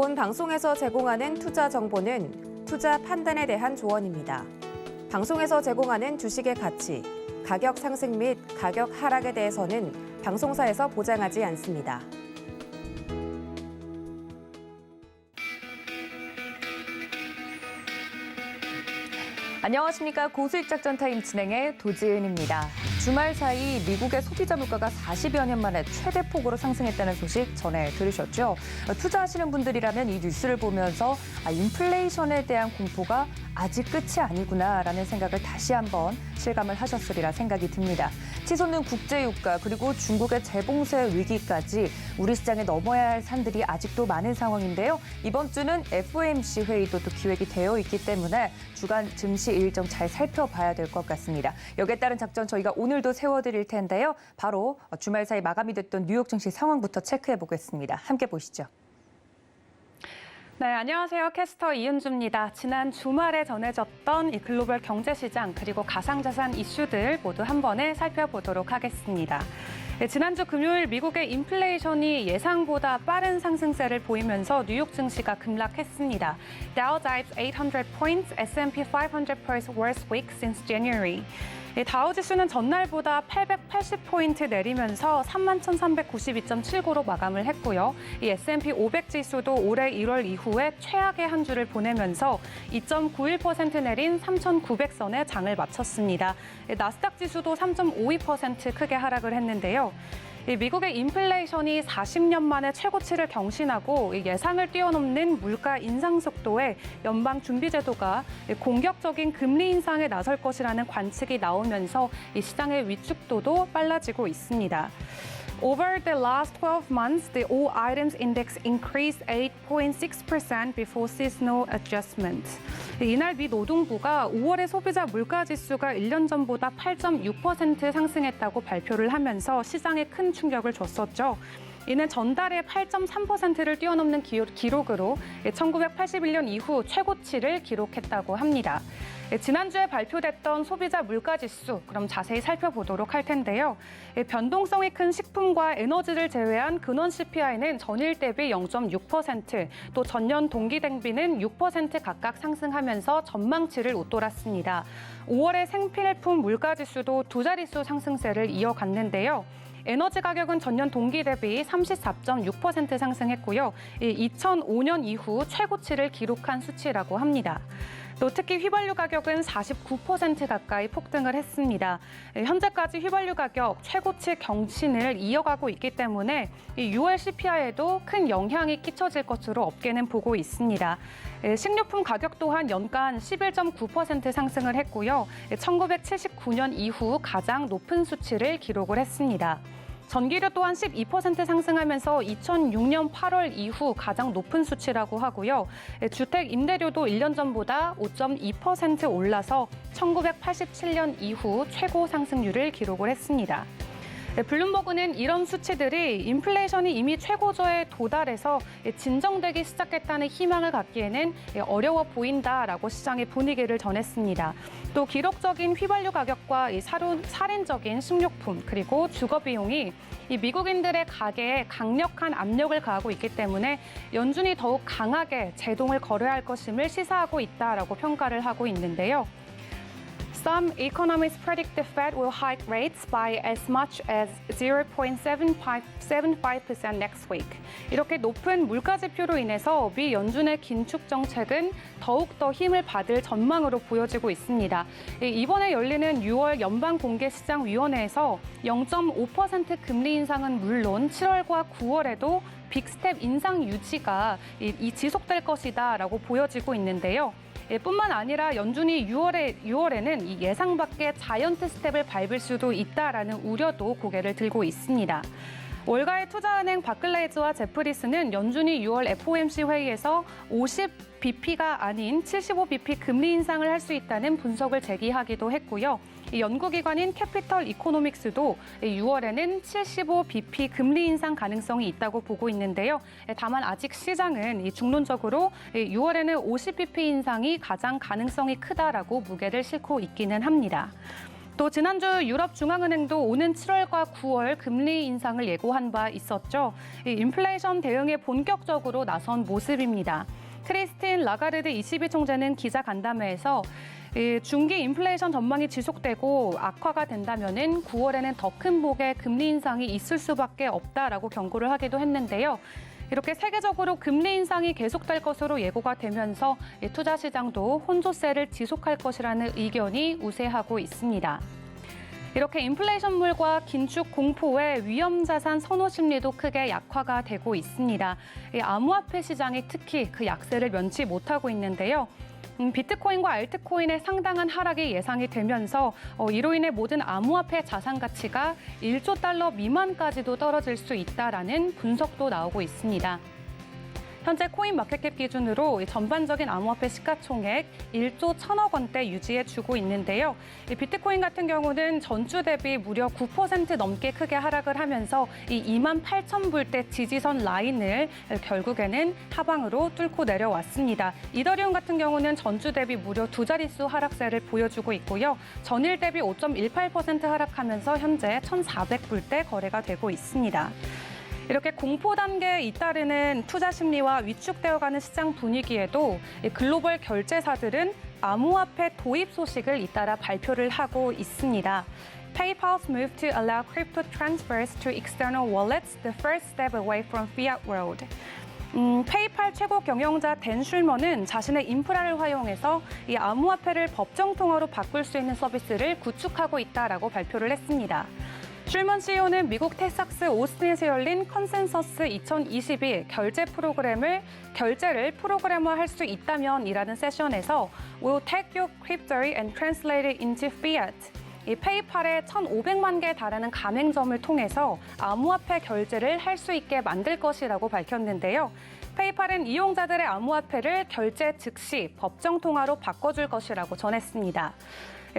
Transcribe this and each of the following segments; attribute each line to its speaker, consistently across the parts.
Speaker 1: 본 방송에서 제공하는 투자 정보는 투자 판단에 대한 조언입니다. 방송에서 제공하는 주식의 가치, 가격 상승 및 가격 하락에 대해서는 방송사에서 보장하지 않습니다.
Speaker 2: 안녕하십니까. 고수익 작전 타임 진행의 도지은입니다. 주말 사이 미국의 소비자 물가가 40여 년 만에 최대폭으로 상승했다는 소식 전해 들으셨죠? 투자하시는 분들이라면 이 뉴스를 보면서 인플레이션에 대한 공포가 아직 끝이 아니구나라는 생각을 다시 한번 실감을 하셨으리라 생각이 듭니다. 치솟는 국제유가 그리고 중국의 재봉쇄 위기까지 우리 시장에 넘어야 할 산들이 아직도 많은 상황인데요. 이번 주는 FOMC 회의도 또 기획이 되어 있기 때문에 주간 증시 일정 잘 살펴봐야 될 것 같습니다. 여기에 따른 작전 저희가 오늘도 세워드릴 텐데요. 바로 주말 사이 마감이 됐던 뉴욕 증시 상황부터 체크해 보겠습니다. 함께 보시죠.
Speaker 3: 네, 안녕하세요. 캐스터 이은주입니다. 지난 주말에 전해졌던 이 글로벌 경제시장 그리고 가상자산 이슈들 모두 한 번에 살펴보도록 하겠습니다. 네, 지난주 금요일 미국의 인플레이션이 예상보다 빠른 상승세를 보이면서 뉴욕 증시가 급락했습니다. Dow dives 800 points, S&P 500 points worst week since January. 다우 지수는 전날보다 880포인트 내리면서 31,392.79로 마감을 했고요. 이 S&P 500 지수도 올해 1월 이후에 최악의 한 주를 보내면서 2.91% 내린 3,900선에 장을 마쳤습니다. 나스닥 지수도 3.52% 크게 하락을 했는데요. 미국의 인플레이션이 40년 만에 최고치를 경신하고 예상을 뛰어넘는 물가 인상 속도에 연방준비제도가 공격적인 금리 인상에 나설 것이라는 관측이 나오면서 이 시장의 위축도도 빨라지고 있습니다. Over the last 12 months, the all items index increased 8.6% before seasonal adjustment. 이날 미 노동부가 5월의 소비자 물가 지수가 1년 전보다 8.6% 상승했다고 발표를 하면서 시장에 큰 충격을 줬었죠. 이는 전달의 8.3%를 뛰어넘는 기록으로 1981년 이후 최고치를 기록했다고 합니다. 지난주에 발표됐던 소비자 물가지수, 그럼 자세히 살펴보도록 할 텐데요. 변동성이 큰 식품과 에너지를 제외한 근원 CPI는 전일 대비 0.6%, 또 전년 동기 대비는 6% 각각 상승하면서 전망치를 웃돌았습니다. 5월의 생필품 물가지수도 두 자릿수 상승세를 이어갔는데요. 에너지 가격은 전년 동기 대비 34.6% 상승했고요. 2005년 이후 최고치를 기록한 수치라고 합니다. 또 특히 휘발유 가격은 49% 가까이 폭등을 했습니다. 현재까지 휘발유 가격 최고치 경신을 이어가고 있기 때문에 6월 CPI에도 큰 영향이 끼쳐질 것으로 업계는 보고 있습니다. 식료품 가격 또한 연간 11.9% 상승을 했고요. 1979년 이후 가장 높은 수치를 기록을 했습니다. 전기료 또한 12% 상승하면서 2006년 8월 이후 가장 높은 수치라고 하고요. 주택 임대료도 1년 전보다 5.2% 올라서 1987년 이후 최고 상승률을 기록을 했습니다. 블룸버그는 이런 수치들이 인플레이션이 이미 최고조에 도달해서 진정되기 시작했다는 희망을 갖기에는 어려워 보인다라고 시장의 분위기를 전했습니다. 또 기록적인 휘발유 가격과 살인적인 식료품 그리고 주거 비용이 이 미국인들의 가계에 강력한 압력을 가하고 있기 때문에 연준이 더욱 강하게 제동을 걸어야 할 것임을 시사하고 있다라고 평가를 하고 있는데요. Some economists predict the Fed will hike rates by as much as 0.75% next week. 이렇게 높은 물가 지표로 인해서 미 연준의 긴축 정책은 더욱더 힘을 받을 전망으로 보여지고 있습니다. 이번에 열리는 6월 연방공개시장위원회에서 0.5% 금리 인상은 물론 7월과 9월에도 빅스텝 인상 유지가 지속될 것이다라고 보여지고 있는데요. 뿐만 아니라 연준이 6월에는 이 예상 밖의 자이언트 스텝을 밟을 수도 있다라는 우려도 고개를 들고 있습니다. 월가의 투자은행 바클레이즈와 제프리스는 연준이 6월 FOMC 회의에서 50bp가 아닌 75bp 금리 인상을 할 수 있다는 분석을 제기하기도 했고요. 이 연구기관인 캐피털 이코노믹스도 6월에는 75bp 금리 인상 가능성이 있다고 보고 있는데요. 다만 아직 시장은 중론적으로 6월에는 50bp 인상이 가장 가능성이 크다라고 무게를 싣고 있기는 합니다. 또 지난주 유럽중앙은행도 오는 7월과 9월 금리 인상을 예고한 바 있었죠. 이 인플레이션 대응에 본격적으로 나선 모습입니다. 크리스틴 라가르드 ECB 총재는 기자 간담회에서 중기 인플레이션 전망이 지속되고 악화가 된다면은 9월에는 더 큰 폭의 금리 인상이 있을 수밖에 없다라고 경고를 하기도 했는데요. 이렇게 세계적으로 금리 인상이 계속될 것으로 예고가 되면서 투자 시장도 혼조세를 지속할 것이라는 의견이 우세하고 있습니다. 이렇게 인플레이션물과 긴축 공포에 위험 자산 선호 심리도 크게 약화가 되고 있습니다. 암호화폐 시장이 특히 그 약세를 면치 못하고 있는데요. 비트코인과 알트코인의 상당한 하락이 예상이 되면서 이로 인해 모든 암호화폐 자산 가치가 1조 달러 미만까지도 떨어질 수 있다라는 분석도 나오고 있습니다. 현재 코인마켓캡 기준으로 전반적인 암호화폐 시가총액 1조 1천억 원대 유지해주고 있는데요. 비트코인 같은 경우는 전주 대비 무려 9% 넘게 크게 하락을 하면서 이 28,000불대 지지선 라인을 결국에는 하방으로 뚫고 내려왔습니다. 이더리움 같은 경우는 전주 대비 무려 두 자릿수 하락세를 보여주고 있고요. 전일 대비 5.18% 하락하면서 현재 1,400불대 거래가 되고 있습니다. 이렇게 공포 단계에 잇따르는 투자 심리와 위축되어가는 시장 분위기에도 글로벌 결제사들은 암호화폐 도입 소식을 잇따라 발표를 하고 있습니다. PayPal's move to allow crypto transfers to external wallets, the first step away from fiat world. 페이팔 최고 경영자 댄 슐먼은 자신의 인프라를 활용해서 이 암호화폐를 법정 통화로 바꿀 수 있는 서비스를 구축하고 있다라고 발표를 했습니다. 슐먼 CEO는 미국 텍사스 오스틴에서 열린 컨센서스 2022 결제를 프로그래머할 수 있다면이라는 세션에서 Will take your crypto and translate it into fiat. 이 페이팔의 1,500만 개에 달하는 가맹점을 통해서 암호화폐 결제를 할 수 있게 만들 것이라고 밝혔는데요. 페이팔은 이용자들의 암호화폐를 결제 즉시 법정 통화로 바꿔줄 것이라고 전했습니다.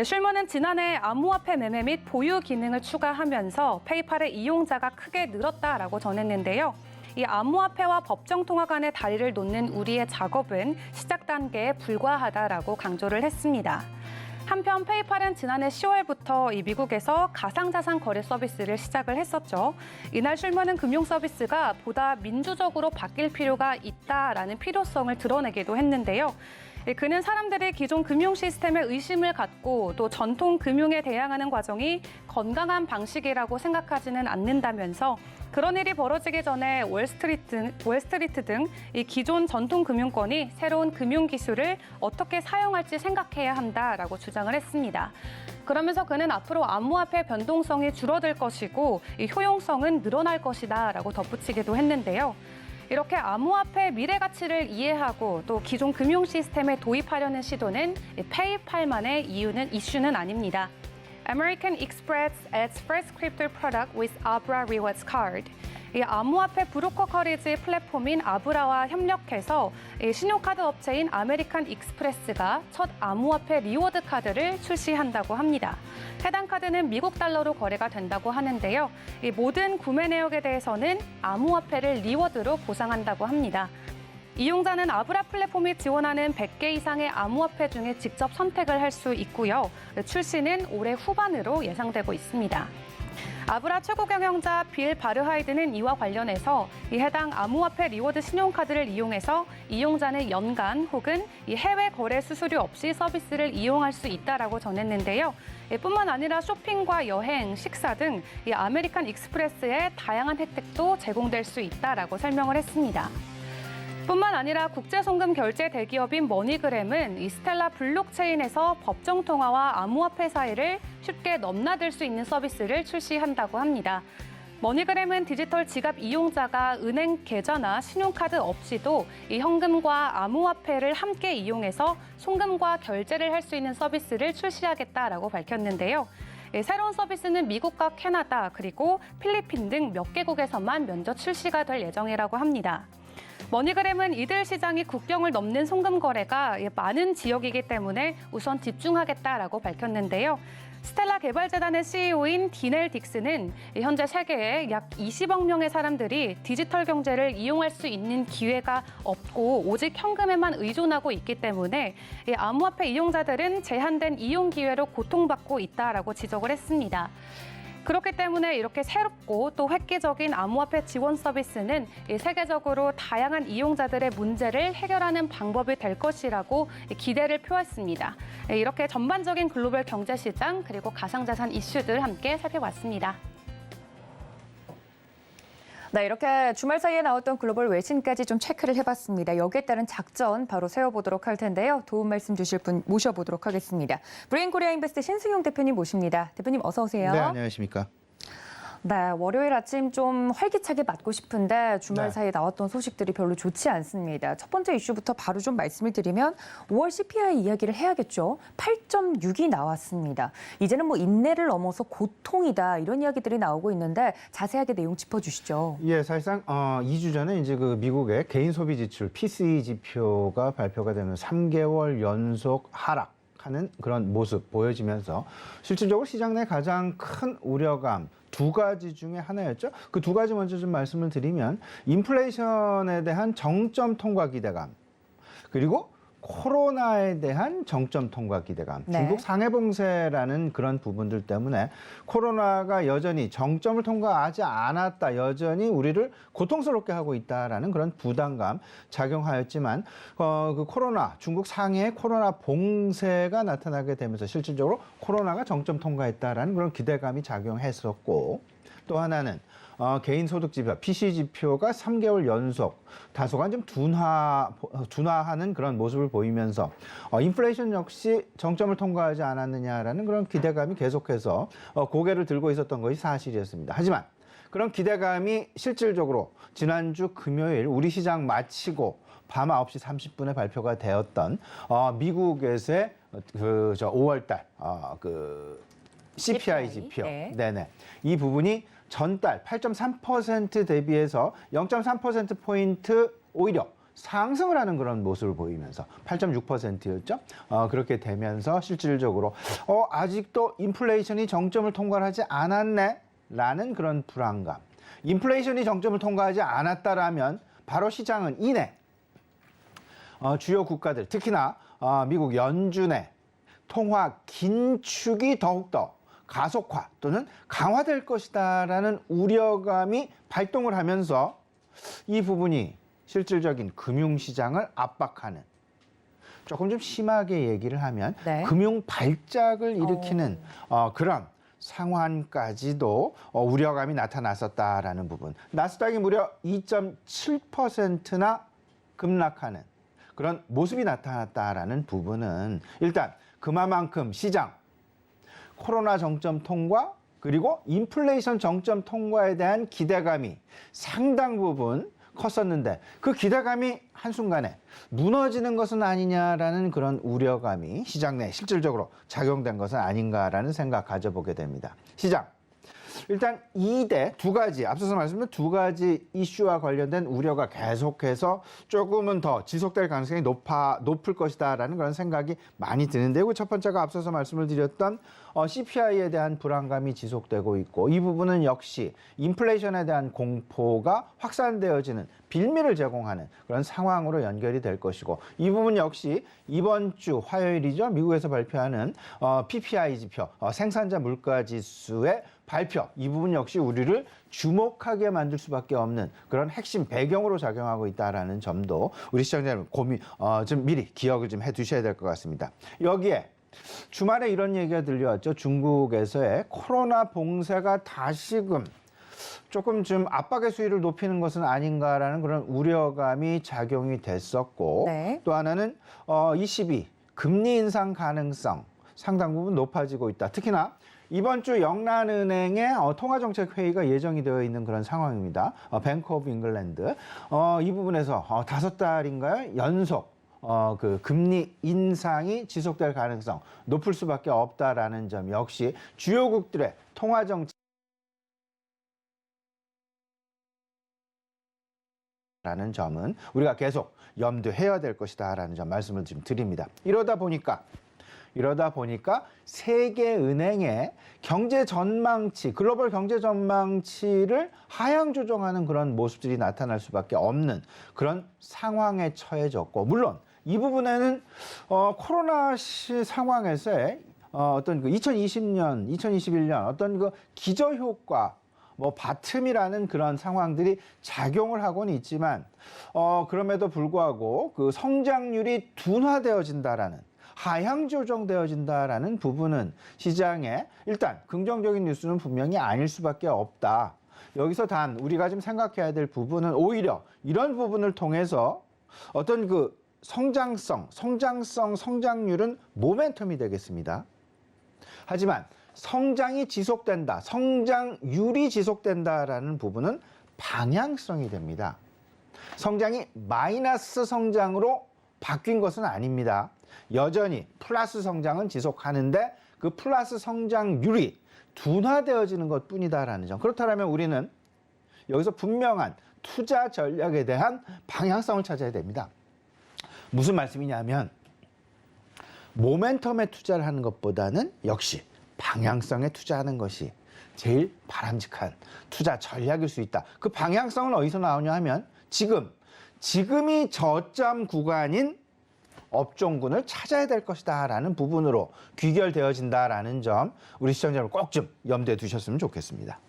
Speaker 3: 슐먼은 지난해 암호화폐 매매 및 보유 기능을 추가하면서 페이팔의 이용자가 크게 늘었다라고 전했는데요. 이 암호화폐와 법정 통화 간의 다리를 놓는 우리의 작업은 시작 단계에 불과하다라고 강조를 했습니다. 한편 페이팔은 지난해 10월부터 이 미국에서 가상자산 거래 서비스를 시작을 했었죠. 이날 슐먼은 금융 서비스가 보다 민주적으로 바뀔 필요가 있다라는 필요성을 드러내기도 했는데요. 그는 사람들이 기존 금융 시스템에 의심을 갖고 또 전통 금융에 대항하는 과정이 건강한 방식이라고 생각하지는 않는다면서 그런 일이 벌어지기 전에 월스트리트 등 이 기존 전통 금융권이 새로운 금융 기술을 어떻게 사용할지 생각해야 한다라고 주장을 했습니다. 그러면서 그는 앞으로 암호화폐 변동성이 줄어들 것이고 이 효용성은 늘어날 것이다라고 덧붙이기도 했는데요. 이렇게 암호화폐 미래 가치를 이해하고 또 기존 금융 시스템에 도입하려는 시도는 페이팔만의 이슈는 아닙니다. American Express adds first crypto product with Abra Rewards Card. 이 암호화폐 브로커 커리지 플랫폼인 아브라와 협력해서 신용카드 업체인 아메리칸 익스프레스가 첫 암호화폐 리워드 카드를 출시한다고 합니다. 해당 카드는 미국 달러로 거래가 된다고 하는데요. 이 모든 구매 내역에 대해서는 암호화폐를 리워드로 보상한다고 합니다. 이용자는 아브라 플랫폼이 지원하는 100개 이상의 암호화폐 중에 직접 선택을 할 수 있고요. 출시는 올해 후반으로 예상되고 있습니다. 아브라 최고 경영자 빌 바르하이드는 이와 관련해서 이 해당 암호화폐 리워드 신용카드를 이용해서 이용자는 연간 혹은 이 해외 거래 수수료 없이 서비스를 이용할 수 있다라고 전했는데요. 뿐만 아니라 쇼핑과 여행, 식사 등 이 아메리칸 익스프레스의 다양한 혜택도 제공될 수 있다라고 설명을 했습니다. 뿐만 아니라 국제송금 결제 대기업인 머니그램은 이 스텔라 블록체인에서 법정 통화와 암호화폐 사이를 쉽게 넘나들 수 있는 서비스를 출시한다고 합니다. 머니그램은 디지털 지갑 이용자가 은행 계좌나 신용카드 없이도 이 현금과 암호화폐를 함께 이용해서 송금과 결제를 할 수 있는 서비스를 출시하겠다라고 밝혔는데요. 새로운 서비스는 미국과 캐나다 그리고 필리핀 등 몇 개국에서만 먼저 출시가 될 예정이라고 합니다. 머니그램은 이들 시장이 국경을 넘는 송금 거래가 많은 지역이기 때문에 우선 집중하겠다라고 밝혔는데요. 스텔라 개발재단의 CEO인 디넬 딕스는 현재 세계에 약 20억 명의 사람들이 디지털 경제를 이용할 수 있는 기회가 없고 오직 현금에만 의존하고 있기 때문에 암호화폐 이용자들은 제한된 이용 기회로 고통받고 있다라고 지적을 했습니다. 그렇기 때문에 이렇게 새롭고 또 획기적인 암호화폐 지원 서비스는 세계적으로 다양한 이용자들의 문제를 해결하는 방법이 될 것이라고 기대를 표했습니다. 이렇게 전반적인 글로벌 경제 시장 그리고 가상자산 이슈들 함께 살펴봤습니다.
Speaker 2: 네, 이렇게 주말 사이에 나왔던 글로벌 외신까지 좀 체크를 해봤습니다. 여기에 따른 작전 바로 세워보도록 할 텐데요. 도움 말씀 주실 분 모셔보도록 하겠습니다. 브레인코리아 인베스트 신승용 대표님 모십니다. 대표님 어서 오세요.
Speaker 4: 네, 안녕하십니까.
Speaker 2: 네, 월요일 아침 좀 활기차게 맞고 싶은데 주말
Speaker 4: 네.
Speaker 2: 사이에 나왔던 소식들이 별로 좋지 않습니다. 첫 번째 이슈부터 바로 좀 말씀을 드리면 5월 CPI 이야기를 해야겠죠. 8.6이 나왔습니다. 이제는 뭐 인내를 넘어서 고통이다 이런 이야기들이 나오고 있는데 자세하게 내용 짚어주시죠.
Speaker 4: 예, 사실상 2주 전에 이제 그 미국의 개인 소비 지출 PCE 지표가 발표가 되면 3개월 연속 하락하는 그런 모습 보여지면서 실질적으로 시장 내 가장 큰 우려감 두 가지 중에 하나였죠. 그 두 가지 먼저 좀 말씀을 드리면 인플레이션에 대한 정점 통과 기대감 그리고 코로나에 대한 정점 통과 기대감.
Speaker 2: 네.
Speaker 4: 중국 상해 봉쇄라는 그런 부분들 때문에 코로나가 여전히 정점을 통과하지 않았다. 여전히 우리를 고통스럽게 하고 있다라는 그런 부담감 작용하였지만 그 코로나 중국 상해의 코로나 봉쇄가 나타나게 되면서 실질적으로 코로나가 정점 통과했다라는 그런 기대감이 작용했었고 또 하나는 개인 소득 지표, PC 지표가 3개월 연속 다소간 좀 둔화하는 그런 모습을 보이면서 인플레이션 역시 정점을 통과하지 않았느냐라는 그런 기대감이 계속해서 고개를 들고 있었던 것이 사실이었습니다. 하지만 그런 기대감이 실질적으로 지난주 금요일 우리 시장 마치고 밤 9시 30분에 발표가 되었던 미국에서의 5월달 그 CPI 지표,
Speaker 2: 네.
Speaker 4: 네네, 이 부분이 전달 8.3% 대비해서 0.3%포인트 오히려 상승을 하는 그런 모습을 보이면서 8.6%였죠. 그렇게 되면서 실질적으로 아직도 인플레이션이 정점을 통과하지 않았네 라는 그런 불안감. 인플레이션이 정점을 통과하지 않았다라면 바로 시장은 이내 주요 국가들 특히나 미국 연준의 통화 긴축이 더욱더 가속화 또는 강화될 것이다라는 우려감이 발동을 하면서 이 부분이 실질적인 금융시장을 압박하는 조금 좀 심하게 얘기를 하면
Speaker 2: 네.
Speaker 4: 금융 발작을 일으키는 그런 상황까지도 우려감이 나타났었다라는 부분. 나스닥이 무려 2.7%나 급락하는 그런 모습이 나타났다라는 부분은 일단 그만큼 시장 코로나 정점 통과 그리고 인플레이션 정점 통과에 대한 기대감이 상당 부분 컸었는데 그 기대감이 한순간에 무너지는 것은 아니냐라는 그런 우려감이 시장 내에 실질적으로 작용된 것은 아닌가라는 생각 가져보게 됩니다. 시장. 일단 두 가지, 앞서서 말씀드린 두 가지 이슈와 관련된 우려가 계속해서 조금은 더 지속될 가능성이 높을 것이다라는 그런 생각이 많이 드는데요. 첫 번째가 앞서서 말씀을 드렸던 CPI에 대한 불안감이 지속되고 있고 이 부분은 역시 인플레이션에 대한 공포가 확산되어지는 빌미를 제공하는 그런 상황으로 연결이 될 것이고 이 부분 역시 이번 주 화요일이죠. 미국에서 발표하는 PPI 지표, 생산자 물가 지수의 발표, 이 부분 역시 우리를 주목하게 만들 수밖에 없는 그런 핵심 배경으로 작용하고 있다라는 점도 우리 시청자 여러분 좀 미리 기억을 좀 해두셔야 될 것 같습니다. 여기에 주말에 이런 얘기가 들려왔죠. 중국에서의 코로나 봉쇄가 다시금 조금 좀 압박의 수위를 높이는 것은 아닌가라는 그런 우려감이 작용이 됐었고
Speaker 2: 네.
Speaker 4: 또 하나는 ECB 금리 인상 가능성 상당 부분 높아지고 있다. 특히나 이번 주 영란은행의 통화정책회의가 예정이 되어 있는 그런 상황입니다. 뱅크 오브 잉글랜드. 이 부분에서 5달인가요? 연속 그 금리 인상이 지속될 가능성 높을 수밖에 없다라는 점 역시 주요국들의 통화정책 라는 점은 우리가 계속 염두해야 될 것이다라는 점 말씀을 지금 드립니다. 이러다 보니까 이러다 보니까 세계은행의 경제 전망치, 글로벌 경제 전망치를 하향 조정하는 그런 모습들이 나타날 수밖에 없는 그런 상황에 처해졌고, 물론 이 부분에는 코로나 상황에서의 어떤 그 2020년, 2021년 어떤 그 기저효과, 뭐 바틈이라는 그런 상황들이 작용을 하고는 있지만 그럼에도 불구하고 그 성장률이 둔화되어진다라는, 하향 조정되어진다라는 부분은 시장에 일단 긍정적인 뉴스는 분명히 아닐 수밖에 없다. 여기서 단 우리가 좀 생각해야 될 부분은 오히려 이런 부분을 통해서 어떤 그 성장률은 모멘텀이 되겠습니다. 하지만 성장이 지속된다, 성장률이 지속된다라는 부분은 방향성이 됩니다. 성장이 마이너스 성장으로 바뀐 것은 아닙니다. 여전히 플러스 성장은 지속하는데 그 플러스 성장률이 둔화되어지는 것뿐이다라는 점. 그렇다면 우리는 여기서 분명한 투자 전략에 대한 방향성을 찾아야 됩니다. 무슨 말씀이냐면 모멘텀에 투자를 하는 것보다는 역시 방향성에 투자하는 것이 제일 바람직한 투자 전략일 수 있다. 그 방향성은 어디서 나오냐 하면 지금이 저점 구간인 업종군을 찾아야 될 것이다라는 부분으로 귀결되어진다라는 점 우리 시청자 여러분 꼭 좀 염두에 두셨으면 좋겠습니다.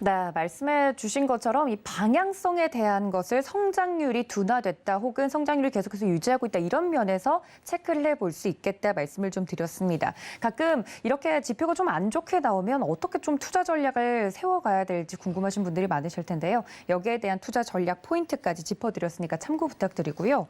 Speaker 2: 네, 말씀해 주신 것처럼 이 방향성에 대한 것을 성장률이 둔화됐다 혹은 성장률을 계속해서 유지하고 있다 이런 면에서 체크를 해볼 수 있겠다 말씀을 좀 드렸습니다. 가끔 이렇게 지표가 좀 안 좋게 나오면 어떻게 좀 투자 전략을 세워가야 될지 궁금하신 분들이 많으실 텐데요. 여기에 대한 투자 전략 포인트까지 짚어드렸으니까 참고 부탁드리고요.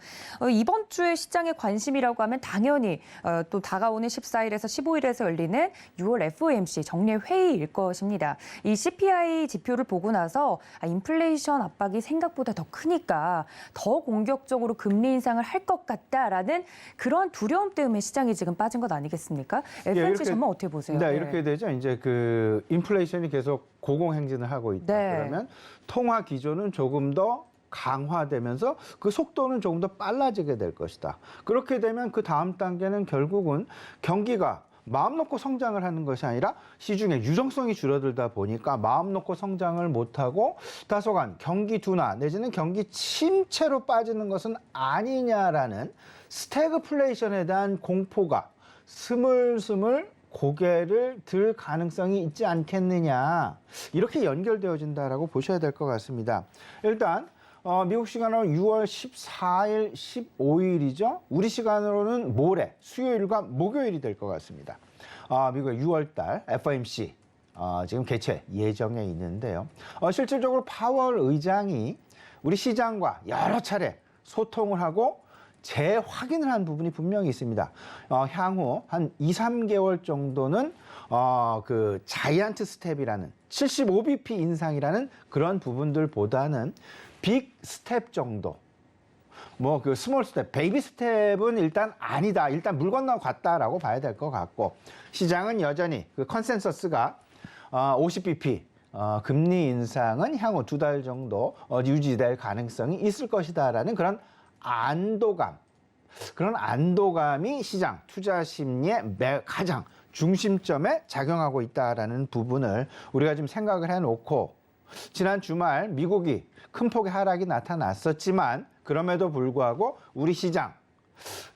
Speaker 2: 이번 주에 시장의 관심이라고 하면 당연히 또 다가오는 14일에서 15일에서 열리는 6월 FOMC 정례 회의일 것입니다. 이 CPI 지표를 보고 나서 인플레이션 압박이 생각보다 더 크니까 더 공격적으로 금리 인상을 할 것 같다라는 그런 두려움 때문에 시장이 지금 빠진 것 아니겠습니까? FOMC 전망 어떻게 보세요?
Speaker 4: 네, 이렇게 되죠. 이제 그 인플레이션이 계속 고공행진을 하고 있다.
Speaker 2: 네.
Speaker 4: 그러면 통화 기조는 조금 더 강화되면서 그 속도는 조금 더 빨라지게 될 것이다. 그렇게 되면 그 다음 단계는 결국은 경기가 마음 놓고 성장을 하는 것이 아니라 시중에 유동성이 줄어들다 보니까 마음 놓고 성장을 못하고 다소간 경기 둔화 내지는 경기 침체로 빠지는 것은 아니냐라는 스태그플레이션에 대한 공포가 스물스물 고개를 들 가능성이 있지 않겠느냐, 이렇게 연결되어진다라고 보셔야 될 것 같습니다. 일단 미국 시간으로 6월 14일, 15일이죠. 우리 시간으로는 모레 수요일과 목요일이 될 것 같습니다. 미국의 6월 달 FOMC 지금 개최 예정에 있는데요. 실질적으로 파월 의장이 우리 시장과 여러 차례 소통을 하고 재확인을 한 부분이 분명히 있습니다. 향후 한 2, 3개월 정도는 그 자이언트 스텝이라는 75bp 인상이라는 그런 부분들보다는 빅 스텝 정도, 뭐 그 스몰 스텝, 베이비 스텝은 일단 아니다. 일단 물 건너갔다라고 봐야 될 것 같고, 시장은 여전히 그 컨센서스가 50bp 금리 인상은 향후 2달 정도 유지될 가능성이 있을 것이다라는 그런 안도감이 시장 투자 심리의 가장 중심점에 작용하고 있다라는 부분을 우리가 지금 생각을 해놓고, 지난 주말 미국이 큰 폭의 하락이 나타났었지만 그럼에도 불구하고 우리 시장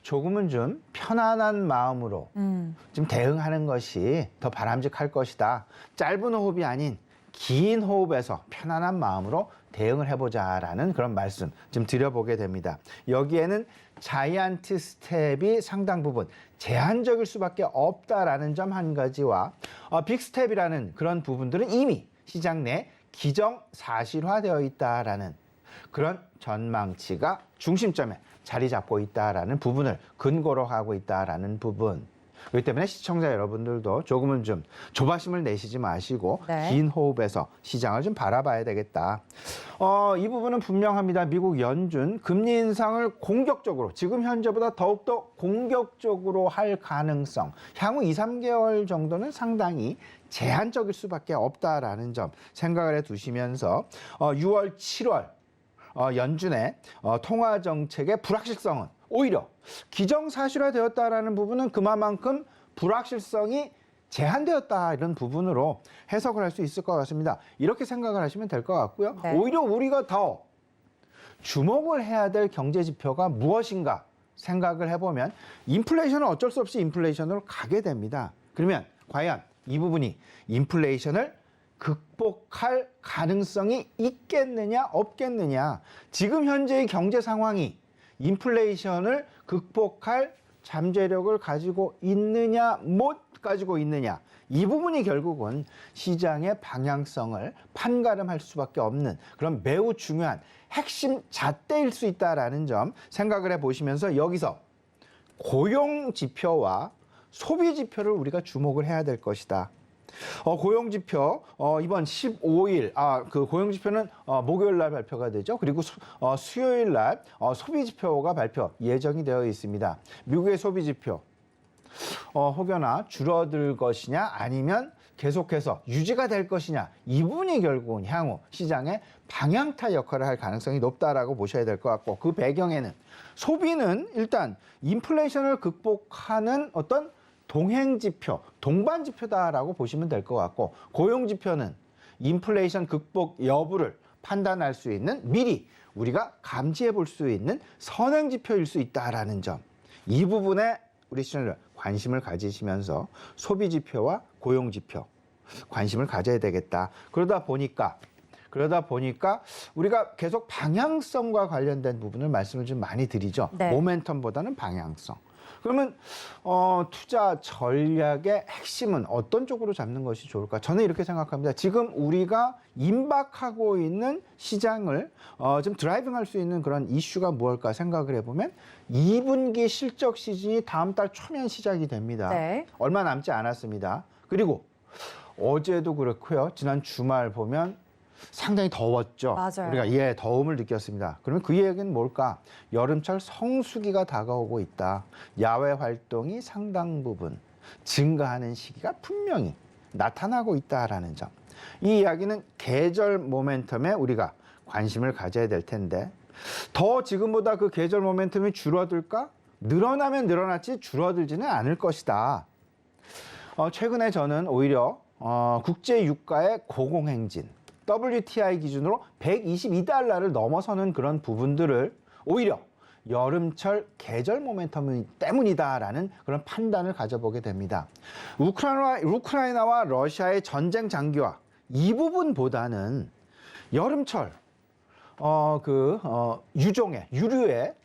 Speaker 4: 조금은 좀 편안한 마음으로 좀 대응하는 것이 더 바람직할 것이다. 짧은 호흡이 아닌 긴 호흡에서 편안한 마음으로 대응을 해보자라는 그런 말씀 좀 드려보게 됩니다. 여기에는 자이언트 스텝이 상당 부분 제한적일 수밖에 없다라는 점 한 가지와 빅 스텝이라는 그런 부분들은 이미 시장 내 기정사실화되어 있다라는 그런 전망치가 중심점에 자리 잡고 있다라는 부분을 근거로 하고 있다라는 부분. 그렇기 때문에 시청자 여러분들도 조금은 좀 조바심을 내시지 마시고
Speaker 2: 네.
Speaker 4: 긴 호흡에서 시장을 좀 바라봐야 되겠다. 이 부분은 분명합니다. 미국 연준 금리 인상을 공격적으로, 지금 현재보다 더욱더 공격적으로 할 가능성, 향후 2, 3개월 정도는 상당히 제한적일 수밖에 없다라는 점 생각을 해두시면서 6월, 7월 연준의 통화 정책의 불확실성은 오히려 기정사실화되었다라는 부분은 그만큼 불확실성이 제한되었다 이런 부분으로 해석을 할 수 있을 것 같습니다. 이렇게 생각을 하시면 될 것 같고요.
Speaker 1: 네.
Speaker 4: 오히려 우리가 더 주목을 해야 될 경제 지표가 무엇인가 생각을 해보면 인플레이션은 어쩔 수 없이 인플레이션으로 가게 됩니다. 그러면 과연 이 부분이 인플레이션을 극복할 가능성이 있겠느냐 없겠느냐, 지금 현재의 경제 상황이 인플레이션을 극복할 잠재력을 가지고 있느냐 못 가지고 있느냐, 이 부분이 결국은 시장의 방향성을 판가름할 수밖에 없는 그런 매우 중요한 핵심 잣대일 수 있다라는 점 생각을 해보시면서 여기서 고용 지표와 소비 지표를 우리가 주목을 해야 될 것이다. 고용 지표 이번 15일 그 고용 지표는 목요일 날 발표가 되죠. 그리고 수요일 날 소비 지표가 발표 예정이 되어 있습니다. 미국의 소비 지표 혹여나 줄어들 것이냐 아니면 계속해서 유지가 될 것이냐, 이 부분이 결국은 향후 시장의 방향타 역할을 할 가능성이 높다라고 보셔야 될 것 같고, 그 배경에는 소비는 일단 인플레이션을 극복하는 어떤 동행 지표, 동반 지표다라고 보시면 될 것 같고, 고용 지표는 인플레이션 극복 여부를 판단할 수 있는, 미리 우리가 감지해 볼 수 있는 선행 지표일 수 있다라는 점, 이 부분에 우리 시청자들 관심을 가지시면서 소비 지표와 고용 지표 관심을 가져야 되겠다. 그러다 보니까 우리가 계속 방향성과 관련된 부분을 말씀을 좀 많이 드리죠.
Speaker 1: 네.
Speaker 4: 모멘텀보다는 방향성. 그러면 투자 전략의 핵심은 어떤 쪽으로 잡는 것이 좋을까? 저는 이렇게 생각합니다. 지금 우리가 임박하고 있는 시장을 좀 드라이빙할 수 있는 그런 이슈가 무엇일까 생각을 해보면 2분기 실적 시즌이 다음 달 초면 시작이 됩니다.
Speaker 1: 네.
Speaker 4: 얼마 남지 않았습니다. 그리고 어제도 그렇고요. 지난 주말 보면 상당히 더웠죠.
Speaker 1: 맞아요.
Speaker 4: 우리가 더움을 느꼈습니다. 그러면 그 얘기는 뭘까? 여름철 성수기가 다가오고 있다. 야외 활동이 상당 부분 증가하는 시기가 분명히 나타나고 있다라는 점. 이 이야기는 계절 모멘텀에 우리가 관심을 가져야 될 텐데, 더 지금보다 그 계절 모멘텀이 줄어들까? 늘어나면 늘어났지 줄어들지는 않을 것이다. 최근에 저는 오히려 국제 유가의 고공행진, WTI 기준으로 122달러를 넘어서는 그런 부분들을 오히려 여름철 계절 모멘텀 때문이다라는 그런 판단을 가져보게 됩니다. 우크라이나와 러시아의 전쟁 장기화, 이 부분보다는 여름철 유류의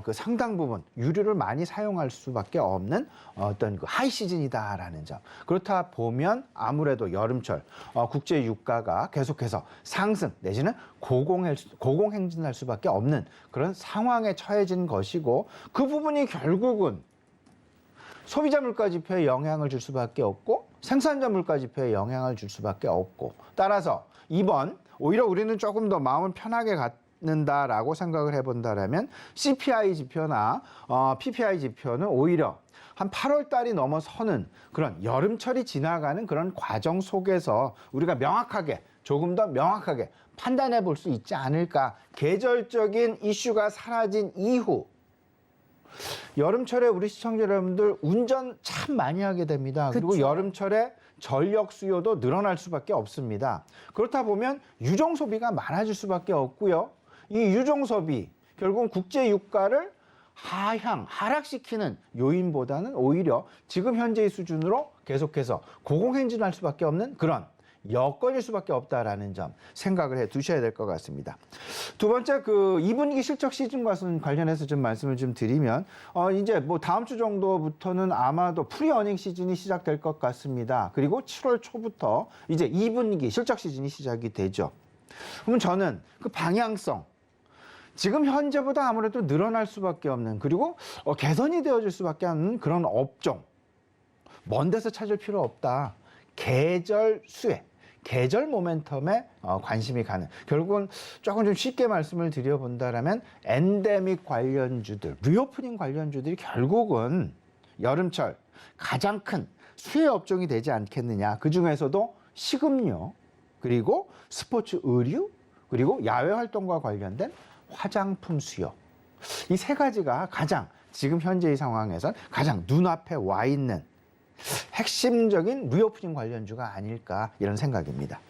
Speaker 4: 그 상당 부분 유류를 많이 사용할 수밖에 없는 어떤 그 하이 시즌이다라는 점. 그렇다 보면 아무래도 여름철 국제 유가가 계속해서 상승 내지는 고공행진할 수밖에 없는 그런 상황에 처해진 것이고, 그 부분이 결국은 소비자 물가 지표에 영향을 줄 수밖에 없고 생산자 물가 지표에 영향을 줄 수밖에 없고, 따라서 이번 오히려 우리는 조금 더 마음을 편하게 갖는다라고 생각을 해본다라면 CPI 지표나 PPI 지표는 오히려 한 8월 달이 넘어서는 그런 여름철이 지나가는 그런 과정 속에서 우리가 조금 더 명확하게 판단해 볼 수 있지 않을까. 계절적인 이슈가 사라진 이후 여름철에 우리 시청자 여러분들 운전 참 많이 하게 됩니다. 그리고
Speaker 1: 그쵸.
Speaker 4: 여름철에 전력 수요도 늘어날 수밖에 없습니다. 그렇다 보면 유정 소비가 많아질 수밖에 없고요. 이 유정 소비 결국은 국제 유가를 하락시키는 요인보다는 오히려 지금 현재의 수준으로 계속해서 고공행진할 수밖에 없는 그런 여건일 수밖에 없다라는 점 생각을 해 두셔야 될 것 같습니다. 두 번째, 그 2분기 실적 시즌과 관련해서 좀 말씀을 좀 드리면, 이제 뭐 다음 주 정도부터는 아마도 프리 어닝 시즌이 시작될 것 같습니다. 그리고 7월 초부터 이제 2분기 실적 시즌이 시작이 되죠. 그러면 저는 그 방향성, 지금 현재보다 아무래도 늘어날 수밖에 없는, 그리고 개선이 되어질 수밖에 없는 그런 업종, 먼 데서 찾을 필요 없다. 계절 수혜, 계절 모멘텀에 관심이 가는, 결국은 조금 좀 쉽게 말씀을 드려본다라면 엔데믹 관련주들, 리오프닝 관련주들이 결국은 여름철 가장 큰 수혜 업종이 되지 않겠느냐. 그중에서도 식음료, 그리고 스포츠 의류, 그리고 야외 활동과 관련된 화장품 수요, 이 세 가지가 가장 지금 현재의 상황에선 가장 눈앞에 와 있는 핵심적인 리오프닝 관련주가 아닐까 이런 생각입니다.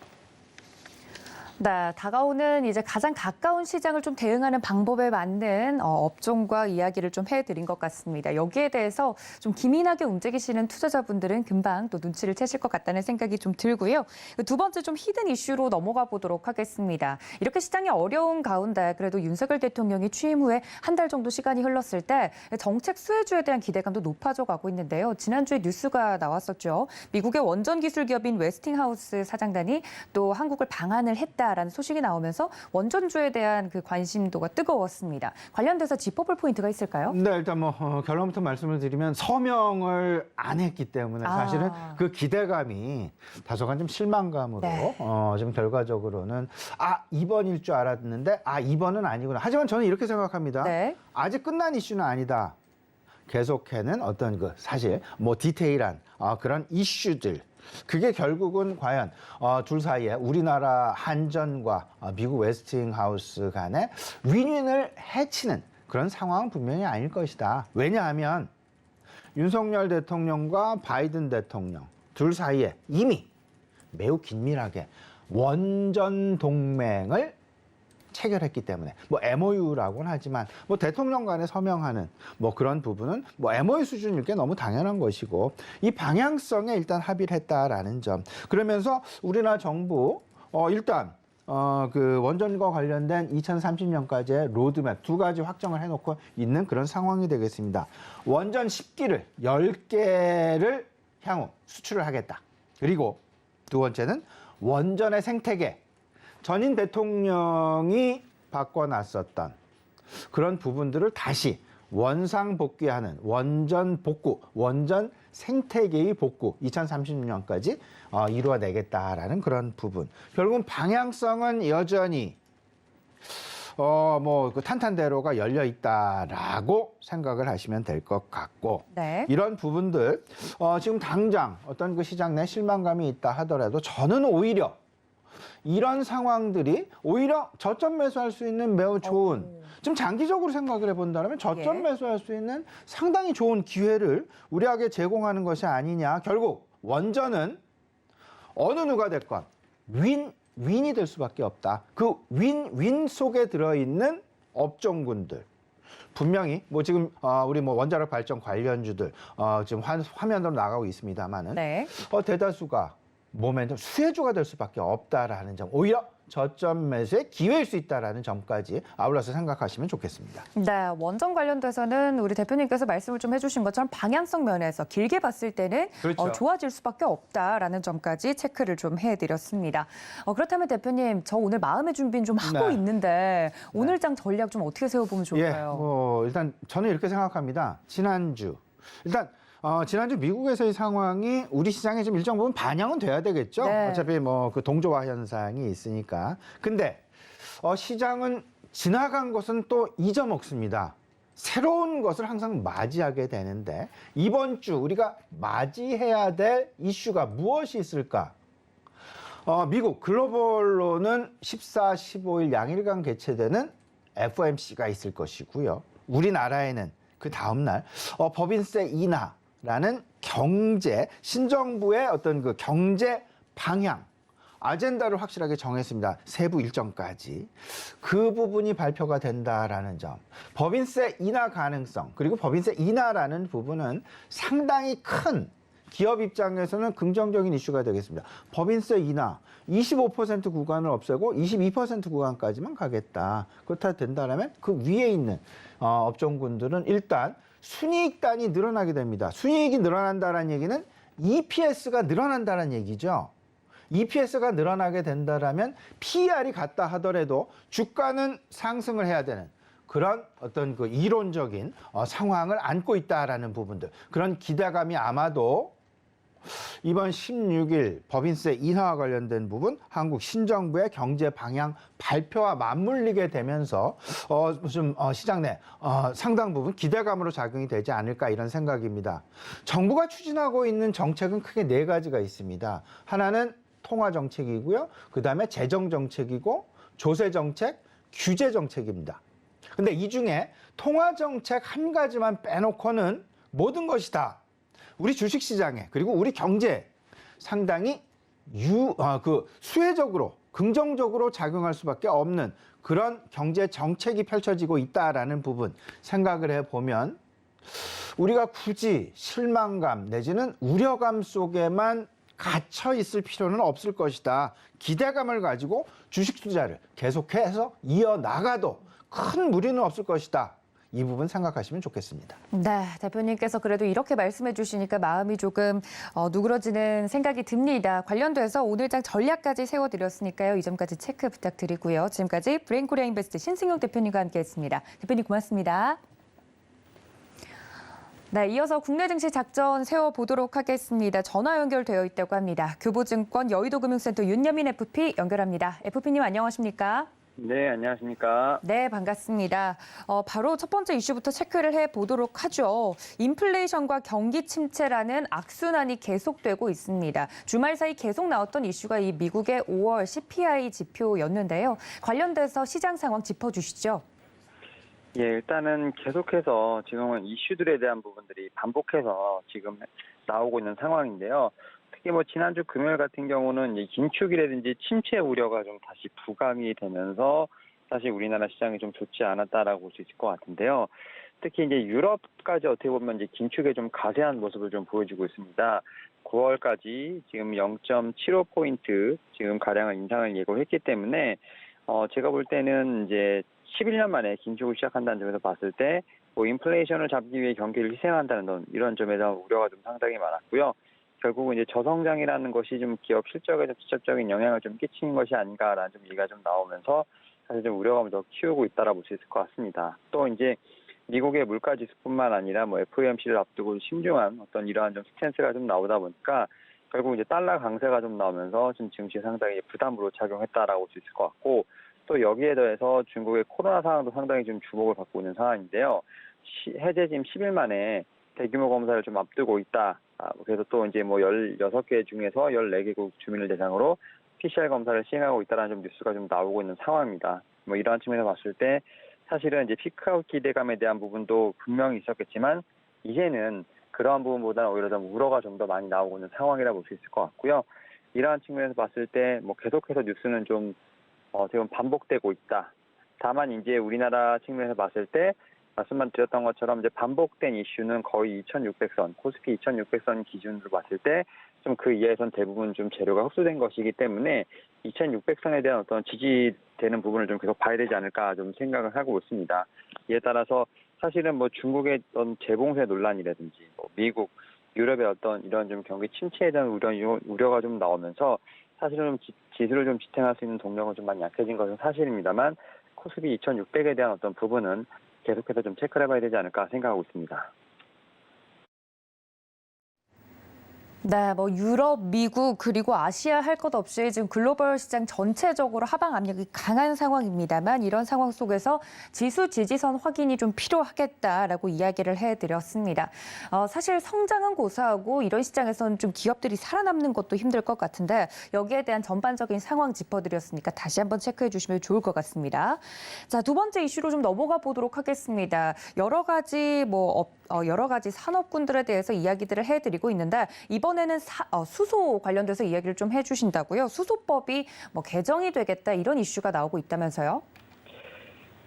Speaker 2: 네, 다가오는 이제 가장 가까운 시장을 좀 대응하는 방법에 맞는 업종과 이야기를 좀 해드린 것 같습니다. 여기에 대해서 좀 기민하게 움직이시는 투자자분들은 금방 또 눈치를 채실 것 같다는 생각이 좀 들고요. 두 번째 좀 히든 이슈로 넘어가 보도록 하겠습니다. 이렇게 시장이 어려운 가운데 그래도 윤석열 대통령이 취임 후에 한 달 정도 시간이 흘렀을 때 정책 수혜주에 대한 기대감도 높아져 가고 있는데요. 지난주에 뉴스가 나왔었죠. 미국의 원전 기술 기업인 웨스팅하우스 사장단이 또 한국을 방한을 했다. 라는 소식이 나오면서 원전주에 대한 그 관심도가 뜨거웠습니다. 관련돼서 짚어볼 포인트가 있을까요?
Speaker 4: 네, 일단 결론부터 말씀을 드리면 서명을 안 했기 때문에 사실은 그 기대감이 다소간 좀 실망감으로
Speaker 2: 네.
Speaker 4: 지금 결과적으로는 2번일 줄 알았는데 2번은 아니구나. 하지만 저는 이렇게 생각합니다.
Speaker 2: 네.
Speaker 4: 아직 끝난 이슈는 아니다. 계속해는 어떤 사실 디테일한 그런 이슈들. 그게 결국은 과연 둘 사이에 우리나라 한전과 미국 웨스팅하우스 간의 윈윈을 해치는 그런 상황은 분명히 아닐 것이다. 왜냐하면 윤석열 대통령과 바이든 대통령 둘 사이에 이미 매우 긴밀하게 원전 동맹을 체결했기 때문에 MOU라고는 하지만 대통령 간에 서명하는 그런 부분은 MOU 수준일 게 너무 당연한 것이고 이 방향성에 일단 합의를 했다라는 점. 그러면서 우리나라 정부 일단 그 원전과 관련된 2030년까지의 로드맵 두 가지 확정을 해놓고 있는 그런 상황이 되겠습니다. 원전 10기를 10개를 향후 수출을 하겠다. 그리고 두 번째는 원전의 생태계. 전임 대통령이 바꿔놨었던 그런 부분들을 다시 원상 복귀하는 원전 복구, 원전 생태계의 복구 2030년까지 이루어내겠다라는 그런 부분. 결국은 방향성은 여전히 그 탄탄대로가 열려 있다라고 생각을 하시면 될 것 같고
Speaker 2: 네.
Speaker 4: 이런 부분들 지금 당장 어떤 그 시장 내 실망감이 있다 하더라도 저는 오히려 이런 상황들이 오히려 저점 매수할 수 있는 매우 좋은 좀 장기적으로 생각을 해본다면 저점 매수할 수 있는 상당히 좋은 기회를 우리에게 제공하는 것이 아니냐. 결국 원전은 어느 누가 됐건 윈이 될 수밖에 없다. 그 윈 속에 들어있는 업종군들. 분명히 지금 우리 원자력 발전 관련주들 지금 화면으로 나가고 있습니다만은
Speaker 2: 네.
Speaker 4: 대다수가 모멘텀 수혜주가 될 수밖에 없다라는 점, 오히려 저점 매수의 기회일 수 있다라는 점까지 아울러서 생각하시면 좋겠습니다.
Speaker 2: 네, 원전 관련돼서는 우리 대표님께서 말씀을 좀 해주신 것처럼 방향성 면에서 길게 봤을 때는
Speaker 4: 그렇죠.
Speaker 2: 좋아질 수밖에 없다라는 점까지 체크를 좀 해드렸습니다. 그렇다면 대표님, 저 오늘 마음의 준비는 좀 하고
Speaker 4: 네.
Speaker 2: 있는데 오늘 장 전략 좀 어떻게 세워보면 좋을까요?
Speaker 4: 일단 저는 이렇게 생각합니다. 지난주 미국에서의 상황이 우리 시장에 좀 일정 부분 반영은 돼야 되겠죠.
Speaker 2: 네.
Speaker 4: 어차피 그 동조화 현상이 있으니까. 근데 시장은 지나간 것은 또 잊어먹습니다. 새로운 것을 항상 맞이하게 되는데 이번 주 우리가 맞이해야 될 이슈가 무엇이 있을까? 미국 글로벌로는 14, 15일 양일간 개최되는 FOMC가 있을 것이고요. 우리나라에는 그 다음 날 법인세 인하라는 신정부의 어떤 그 경제 방향 아젠다를 확실하게 정했습니다. 세부 일정까지. 그 부분이 발표가 된다라는 점. 법인세 인하 가능성, 그리고 법인세 인하라는 부분은 상당히 큰 기업 입장에서는 긍정적인 이슈가 되겠습니다. 법인세 인하 25% 구간을 없애고 22% 구간까지만 가겠다. 그렇다 된다면 그 위에 있는 업종군들은 일단 순이익단이 늘어나게 됩니다. 순이익이 늘어난다는 얘기는 EPS가 늘어난다는 얘기죠. EPS가 늘어나게 된다면 PER이 같다 하더라도 주가는 상승을 해야 되는 그런 어떤 그 이론적인 상황을 안고 있다라는 부분들. 그런 기대감이 아마도 이번 16일 법인세 인하와 관련된 부분 한국 신정부의 경제 방향 발표와 맞물리게 되면서 시장 내 상당 부분 기대감으로 작용이 되지 않을까 이런 생각입니다. 정부가 추진하고 있는 정책은 크게 네 가지가 있습니다. 하나는 통화 정책이고요. 그다음에 재정 정책이고 조세 정책, 규제 정책입니다. 근데 이 중에 통화 정책 한 가지만 빼놓고는 모든 것이 다 우리 주식시장에 그리고 우리 경제에 상당히 수혜적으로 긍정적으로 작용할 수밖에 없는 그런 경제 정책이 펼쳐지고 있다라는 부분 생각을 해보면 우리가 굳이 실망감 내지는 우려감 속에만 갇혀 있을 필요는 없을 것이다. 기대감을 가지고 주식 투자를 계속해서 이어나가도 큰 무리는 없을 것이다. 이 부분 생각하시면 좋겠습니다.
Speaker 2: 네, 대표님께서 그래도 이렇게 말씀해 주시니까 마음이 조금 누그러지는 생각이 듭니다. 관련돼서 오늘장 전략까지 세워드렸으니까요. 이 점까지 체크 부탁드리고요. 지금까지 브레인코리아 인베스트 신승용 대표님과 함께했습니다. 대표님 고맙습니다. 네, 이어서 국내 증시 작전 세워보도록 하겠습니다. 전화 연결되어 있다고 합니다. 교보증권 여의도금융센터 윤여민 FP 연결합니다. FP님 안녕하십니까?
Speaker 5: 네, 안녕하십니까.
Speaker 2: 네, 반갑습니다. 바로 첫 번째 이슈부터 체크를 해보도록 하죠. 인플레이션과 경기 침체라는 악순환이 계속되고 있습니다. 주말 사이 계속 나왔던 이슈가 이 미국의 5월 CPI 지표였는데요. 관련돼서 시장 상황 짚어주시죠.
Speaker 5: 예, 일단은 계속해서 지금은 이슈들에 대한 부분들이 반복해서 지금 나오고 있는 상황인데요. 특히 지난주 금요일 같은 경우는 긴축이라든지 침체 우려가 좀 다시 부각이 되면서 사실 우리나라 시장이 좀 좋지 않았다라고 볼 수 있을 것 같은데요. 특히 이제 유럽까지 어떻게 보면 이제 긴축의 좀 가세한 모습을 좀 보여주고 있습니다. 9월까지 지금 0.75포인트 지금 가량을 인상을 예고했기 때문에 제가 볼 때는 이제 11년 만에 긴축을 시작한다는 점에서 봤을 때 인플레이션을 잡기 위해 경기를 희생한다는 이런 점에서 우려가 좀 상당히 많았고요. 결국은 이제 저성장이라는 것이 좀 기업 실적에 좀 직접적인 영향을 좀 끼치는 것이 아닌가라는 좀 얘기가 좀 나오면서 사실 좀 우려감을 더 키우고 있다라 볼 수 있을 것 같습니다. 또 이제 미국의 물가 지수뿐만 아니라 FOMC를 앞두고 신중한 어떤 이러한 좀 스탠스가 좀 나오다 보니까 결국 이제 달러 강세가 좀 나오면서 좀 증시에 상당히 부담으로 작용했다라고 볼 수 있을 것 같고 또 여기에 더해서 중국의 코로나 상황도 상당히 좀 주목을 받고 있는 상황인데요. 해제 지금 10일 만에 대규모 검사를 좀 앞두고 있다. 그래서 또 이제 16개 중에서 14개국 주민을 대상으로 PCR 검사를 시행하고 있다는 좀 뉴스가 좀 나오고 있는 상황입니다. 이러한 측면에서 봤을 때 사실은 이제 피크아웃 기대감에 대한 부분도 분명히 있었겠지만 이제는 그러한 부분보다는 오히려 좀 우려가 좀 더 많이 나오고 있는 상황이라 볼 수 있을 것 같고요. 이러한 측면에서 봤을 때 계속해서 뉴스는 좀 지금 반복되고 있다. 다만 이제 우리나라 측면에서 봤을 때 말씀만 드렸던 것처럼 이제 반복된 이슈는 거의 2,600선, 코스피 2,600선 기준으로 봤을 때 좀 그 이하에선 대부분 좀 재료가 흡수된 것이기 때문에 2,600선에 대한 어떤 지지되는 부분을 좀 계속 봐야 되지 않을까 좀 생각을 하고 있습니다. 이에 따라서 사실은 중국의 어떤 재봉쇄 논란이라든지 미국, 유럽의 어떤 이런 좀 경기 침체에 대한 우려가 좀 나오면서 사실은 지수를 좀 지탱할 수 있는 동력은 좀 많이 약해진 것은 사실입니다만 코스피 2,600에 대한 어떤 부분은 계속해서 좀 체크를 해봐야 되지 않을까 생각하고 있습니다.
Speaker 2: 네, 유럽, 미국, 그리고 아시아 할 것 없이 지금 글로벌 시장 전체적으로 하방 압력이 강한 상황입니다만 이런 상황 속에서 지수 지지선 확인이 좀 필요하겠다라고 이야기를 해드렸습니다. 사실 성장은 고사하고 이런 시장에서는 좀 기업들이 살아남는 것도 힘들 것 같은데 여기에 대한 전반적인 상황 짚어드렸으니까 다시 한번 체크해 주시면 좋을 것 같습니다. 자, 두 번째 이슈로 좀 넘어가 보도록 하겠습니다. 여러 가지 산업군들에 대해서 이야기들을 해드리고 있는데 이번에는 수소 관련돼서 이야기를 좀 해주신다고요. 수소법이 개정이 되겠다 이런 이슈가 나오고 있다면서요?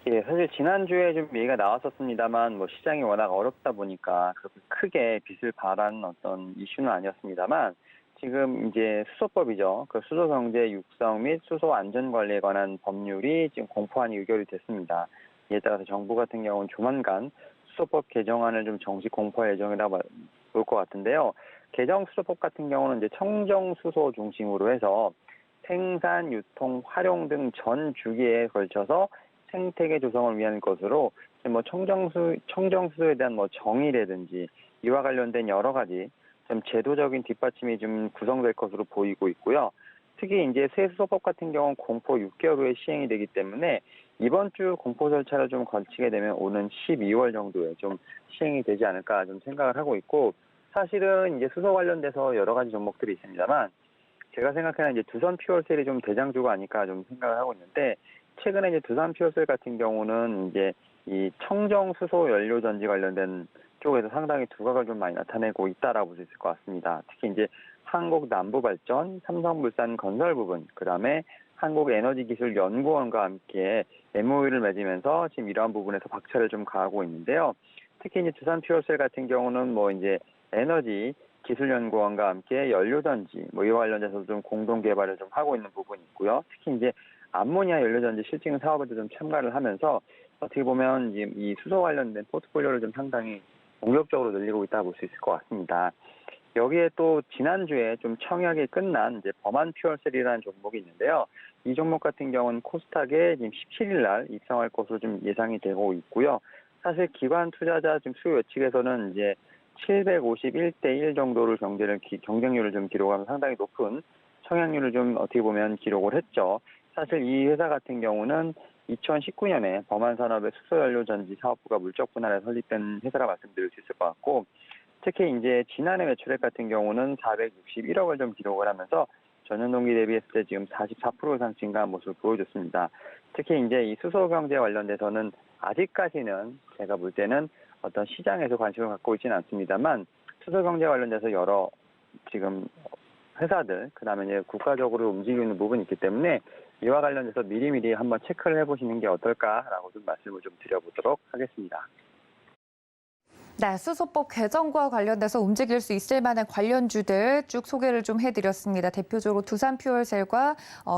Speaker 5: 예, 사실 지난주에 좀 얘기가 나왔었습니다만 시장이 워낙 어렵다 보니까 그렇게 크게 빛을 발하는 어떤 이슈는 아니었습니다만 지금 이제 수소법이죠. 그 수소 경제 육성 및 수소 안전 관리에 관한 법률이 지금 공포안이 의결이 됐습니다. 이에 따라서 정부 같은 경우는 조만간 수소법 개정안을 좀 정식 공포할 예정이라고 볼 것 같은데요. 개정 수소법 같은 경우는 이제 청정 수소 중심으로 해서 생산, 유통, 활용 등 전 주기에 걸쳐서 생태계 조성을 위한 것으로 청정 수소에 대한 정의라든지 이와 관련된 여러 가지 좀 제도적인 뒷받침이 좀 구성될 것으로 보이고 있고요. 특히 이제 새 수소법 같은 경우는 공포 6개월 후에 시행이 되기 때문에 이번 주 공포 절차를 좀 거치게 되면 오는 12월 정도에 좀 시행이 되지 않을까 좀 생각을 하고 있고 사실은 이제 수소 관련돼서 여러 가지 종목들이 있습니다만 제가 생각하는 이제 두선 퓨얼셀이 좀 대장주가 아닐까 좀 생각을 하고 있는데 최근에 이제 두산 퓨어셀 같은 경우는 이제 이 청정 수소 연료 전지 관련된 쪽에서 상당히 두각을 좀 많이 나타내고 있다라고 볼 수 있을 것 같습니다. 특히 이제 한국남부발전, 삼성물산 건설 부분, 그다음에 한국에너지기술연구원과 함께 MOU를 맺으면서 지금 이러한 부분에서 박차를 좀 가하고 있는데요. 특히 이제 두산 퓨어셀 같은 경우는 뭐 이제 에너지 기술연구원과 함께 연료전지 이와 관련해서 좀 공동 개발을 좀 하고 있는 부분이 있고요. 특히 이제 암모니아 연료전지 실증 사업에도 좀 참가를 하면서 어떻게 보면 이 수소 관련된 포트폴리오를 좀 상당히 공격적으로 늘리고 있다 볼 수 있을 것 같습니다. 여기에 또 지난주에 좀 청약이 끝난 이제 범한 퓨어셀이라는 종목이 있는데요. 이 종목 같은 경우는 코스닥에 지금 17일 날 입성할 것으로 좀 예상이 되고 있고요. 사실 기관 투자자 지금 수요 예측에서는 이제 751대 1 정도를 경쟁률을 좀 기록하면 상당히 높은 청약률을 좀 어떻게 보면 기록을 했죠. 사실 이 회사 같은 경우는 2019년에 범한산업의 수소연료전지 사업부가 물적 분할에 설립된 회사라 말씀드릴 수 있을 것 같고, 특히 이제 지난해 매출액 같은 경우는 461억을 좀 기록을 하면서 전년 동기 대비했을 때 지금 44% 이상 증가한 모습을 보여줬습니다. 특히 이제 이 수소 경제 관련돼서는 아직까지는 제가 볼 때는 어떤 시장에서 관심을 갖고 있지는 않습니다만, 수소 경제 관련돼서 여러 지금 회사들, 그다음에 이제 국가적으로 움직이고 있는 부분이 있기 때문에 이와 관련해서 미리미리 한번 체크를 해보시는 게 어떨까라고 좀 말씀을 좀 드려보도록 하겠습니다.
Speaker 2: 네, 수소법 개정과 관련돼서 움직일 수 있을 만한 관련주들 쭉 소개를 좀 해드렸습니다. 대표적으로 두산퓨얼셀과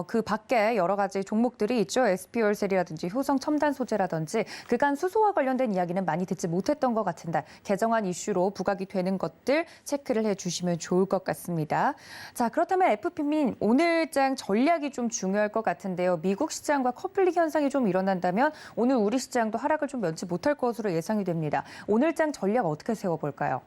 Speaker 2: 그 밖에 여러 가지 종목들이 있죠. SP퓨얼셀이라든지 효성첨단소재라든지 그간 수소와 관련된 이야기는 많이 듣지 못했던 것 같은데 개정안 이슈로 부각이 되는 것들 체크를 해주시면 좋을 것 같습니다. 자, 그렇다면 FP민 오늘장 전략이 좀 중요할 것 같은데요. 미국 시장과 커플링 현상이 좀 일어난다면 오늘 우리 시장도 하락을 좀 면치 못할 것으로 예상이 됩니다. 오늘장 전략 어떻게 세워볼까요?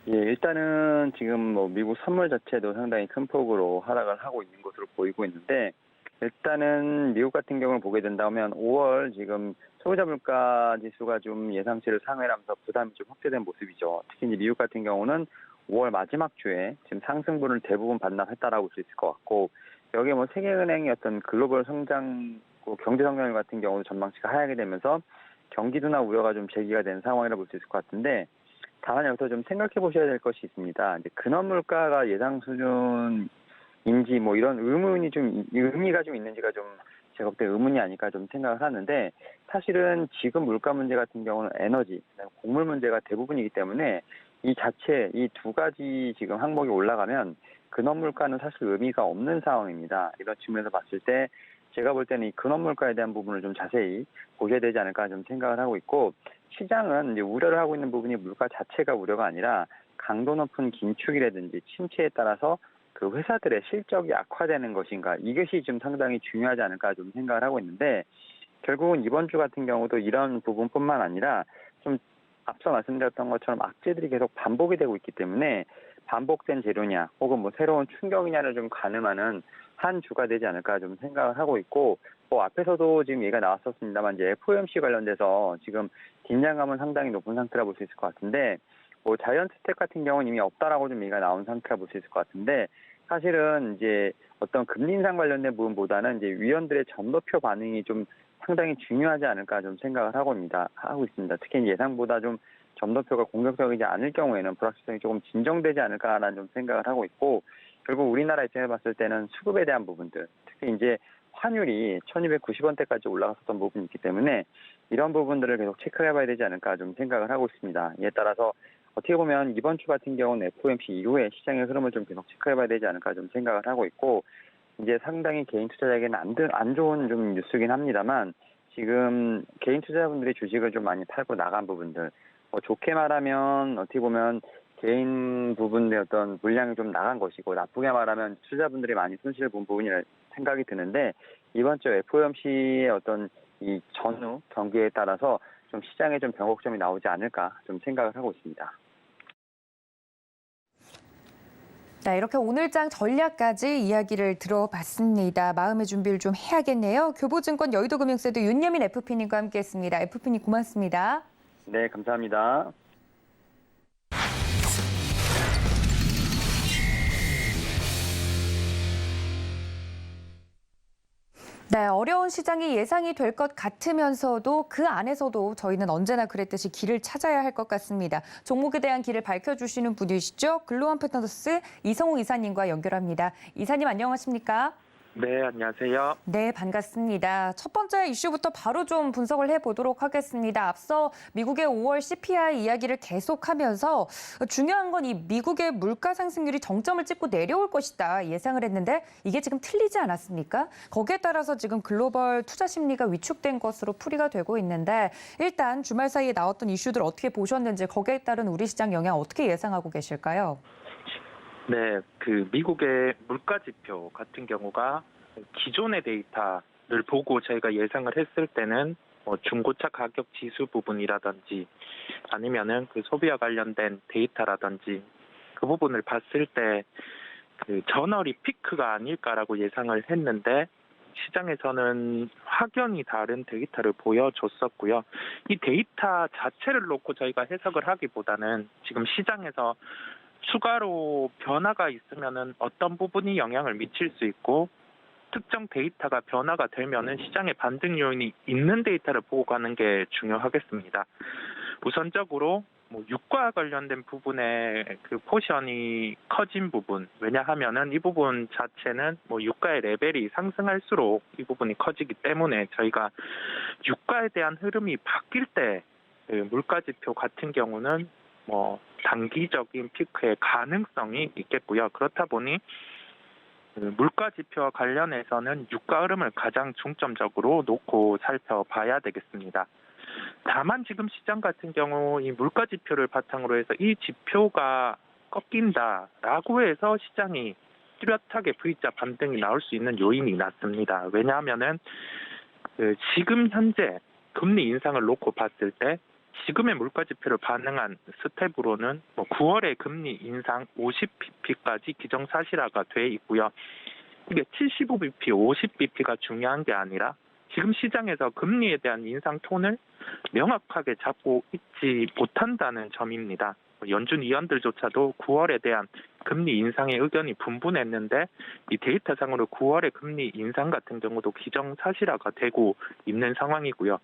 Speaker 5: 예, 일단은 지금 뭐 미국 선물 자체도 상당히 큰 폭으로 하락을 하고 있는 것으로 보이고 있는데, 일단은 미국 같은 경우를 보게 된다면 5월 지금 소비자 물가 지수가 좀 예상치를 상회하면서 부담이 좀 확대된 모습이죠. 특히 이제 미국 같은 경우는 5월 마지막 주에 지금 상승분을 대부분 반납했다라고 볼 수 있을 것 같고, 여기에 뭐 세계은행의 어떤 글로벌 성장, 경제 성장률 같은 경우도 전망치가 하향이 되면서 경기 둔화 우려가 좀 제기가 된 상황이라 볼 수 있을 것 같은데, 다만 여기서 좀 생각해 보셔야 될 것이 있습니다. 이제 근원 물가가 예상 수준인지 뭐 이런 의미가 좀 있는지가 좀 제가 볼 때 의문이 아닐까 좀 생각을 하는데, 사실은 지금 물가 문제 같은 경우는 에너지, 곡물 문제가 대부분이기 때문에 이 두 가지 지금 항목이 올라가면 근원 물가는 사실 의미가 없는 상황입니다. 이런 측면에서 봤을 때 제가 볼 때는 이 근원 물가에 대한 부분을 좀 자세히 보셔야 되지 않을까 좀 생각을 하고 있고, 시장은 이제 우려를 하고 있는 부분이 물가 자체가 우려가 아니라 강도 높은 긴축이라든지 침체에 따라서 그 회사들의 실적이 악화되는 것인가, 이것이 좀 상당히 중요하지 않을까 좀 생각을 하고 있는데, 결국은 이번 주 같은 경우도 이런 부분뿐만 아니라 좀 앞서 말씀드렸던 것처럼 악재들이 계속 반복이 되고 있기 때문에 반복된 재료냐 혹은 뭐 새로운 충격이냐를 좀 가늠하는 한 주가 되지 않을까 좀 생각을 하고 있고, 앞에서도 지금 얘기가 나왔었습니다만 이제 FOMC 관련돼서 지금 긴장감은 상당히 높은 상태라 볼 수 있을 것 같은데, 자이언트스텝 같은 경우는 이미 없다라고 좀 얘기가 나온 상태라 볼 수 있을 것 같은데, 사실은 이제 어떤 금리 인상 관련된 부분보다는 이제 위원들의 점도표 반응이 좀 상당히 중요하지 않을까 좀 생각을 하고 있습니다. 특히 예상보다 좀 점도표가 공격적이지 않을 경우에는 불확실성이 조금 진정되지 않을까라는 좀 생각을 하고 있고, 결국 우리나라 입장에서 봤을 때는 수급에 대한 부분들, 특히 이제 환율이 1290원대까지 올라갔었던 부분이 있기 때문에 이런 부분들을 계속 체크해봐야 되지 않을까 좀 생각을 하고 있습니다. 이에 따라서 어떻게 보면 이번 주 같은 경우는 FOMC 이후에 시장의 흐름을 좀 계속 체크해봐야 되지 않을까 좀 생각을 하고 있고, 이제 상당히 개인 투자자에게는 안 좋은 좀 뉴스긴 합니다만, 지금 개인 투자자분들이 주식을 좀 많이 팔고 나간 부분들, 좋게 말하면 어떻게 보면 개인 부분의 어떤 물량이 좀 나간 것이고, 나쁘게 말하면 투자자분들이 많이 손실을 본 부분이라 생각이 드는데, 이번 주 FOMC의 어떤 이 전후 경기에 따라서 좀 시장에 좀 변곡점이 나오지 않을까 좀 생각을 하고 있습니다.
Speaker 2: 네, 이렇게 오늘장 전략까지 이야기를 들어봤습니다. 마음의 준비를 좀 해야겠네요. 교보증권 여의도금융세도 윤여민 FP님과 함께했습니다. FP님 고맙습니다.
Speaker 5: 네, 감사합니다.
Speaker 2: 네, 어려운 시장이 예상이 될 것 같으면서도 그 안에서도 저희는 언제나 그랬듯이 길을 찾아야 할 것 같습니다. 종목에 대한 길을 밝혀주시는 분이시죠. 글로원 패턴더스 이성우 이사님과 연결합니다. 이사님 안녕하십니까?
Speaker 6: 네, 안녕하세요.
Speaker 2: 네, 반갑습니다. 첫 번째 이슈부터 바로 좀 분석을 해보도록 하겠습니다. 앞서 미국의 5월 CPI 이야기를 계속하면서 중요한 건 이 미국의 물가 상승률이 정점을 찍고 내려올 것이다 예상을 했는데 이게 지금 틀리지 않았습니까? 거기에 따라서 지금 글로벌 투자 심리가 위축된 것으로 풀이가 되고 있는데 일단 주말 사이에 나왔던 이슈들 어떻게 보셨는지 거기에 따른 우리 시장 영향 어떻게 예상하고 계실까요?
Speaker 6: 네, 미국의 물가 지표 같은 경우가 기존의 데이터를 보고 저희가 예상을 했을 때는 중고차 가격 지수 부분이라든지 아니면은 소비와 관련된 데이터라든지 그 부분을 봤을 때 저널이 피크가 아닐까라고 예상을 했는데 시장에서는 확연히 다른 데이터를 보여줬었고요. 이 데이터 자체를 놓고 저희가 해석을 하기보다는 지금 시장에서 추가로 변화가 있으면은 어떤 부분이 영향을 미칠 수 있고 특정 데이터가 변화가 되면은 시장의 반등 요인이 있는 데이터를 보고 가는 게 중요하겠습니다. 우선적으로 유가 관련된 부분에 포션이 커진 부분, 왜냐하면은 이 부분 자체는 유가의 레벨이 상승할수록 이 부분이 커지기 때문에 저희가 유가에 대한 흐름이 바뀔 때 물가 지표 같은 경우는 단기적인 피크의 가능성이 있겠고요. 그렇다 보니 물가 지표와 관련해서는 유가 흐름을 가장 중점적으로 놓고 살펴봐야 되겠습니다. 다만 지금 시장 같은 경우 이 물가 지표를 바탕으로 해서 이 지표가 꺾인다라고 해서 시장이 뚜렷하게 V자 반등이 나올 수 있는 요인이 낮습니다. 왜냐하면은 지금 현재 금리 인상을 놓고 봤을 때 지금의 물가 지표를 반영한 스텝으로는 9월에 금리 인상 50bp까지 기정사실화가 돼 있고요. 이게 75bp, 50bp가 중요한 게 아니라 지금 시장에서 금리에 대한 인상 톤을 명확하게 잡고 있지 못한다는 점입니다. 연준 위원들조차도 9월에 대한 금리 인상의 의견이 분분했는데 이 데이터상으로 9월의 금리 인상 같은 경우도 기정사실화가 되고 있는 상황이고요.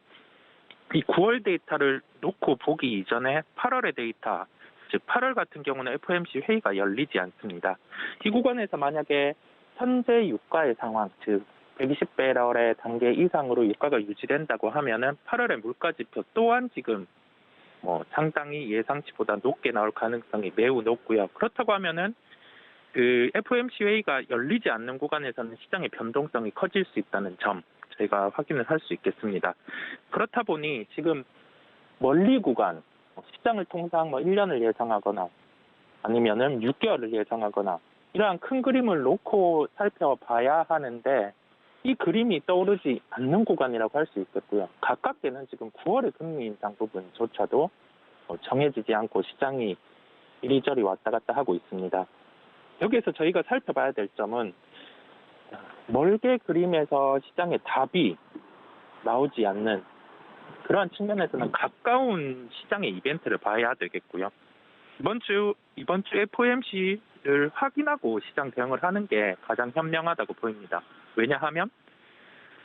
Speaker 6: 이 9월 데이터를 놓고 보기 이전에 8월의 데이터, 즉 8월 같은 경우는 FOMC 회의가 열리지 않습니다. 이 구간에서 만약에 현재 유가의 상황, 즉 120배럴의 단계 이상으로 유가가 유지된다고 하면은 8월의 물가 지표 또한 지금 상당히 예상치보다 높게 나올 가능성이 매우 높고요. 그렇다고 하면은 FOMC 회의가 열리지 않는 구간에서는 시장의 변동성이 커질 수 있다는 점 저희가 확인을 할 수 있겠습니다. 그렇다 보니 지금 멀리 구간, 시장을 통상 1년을 예상하거나 아니면은 6개월을 예상하거나 이러한 큰 그림을 놓고 살펴봐야 하는데 이 그림이 떠오르지 않는 구간이라고 할 수 있겠고요. 가깝게는 지금 9월의 금리 인상 부분조차도 정해지지 않고 시장이 이리저리 왔다 갔다 하고 있습니다. 여기에서 저희가 살펴봐야 될 점은 멀게 그림에서 시장의 답이 나오지 않는 그러한 측면에서는 가까운 시장의 이벤트를 봐야 되겠고요. 이번 주 FOMC를 확인하고 시장 대응을 하는 게 가장 현명하다고 보입니다. 왜냐하면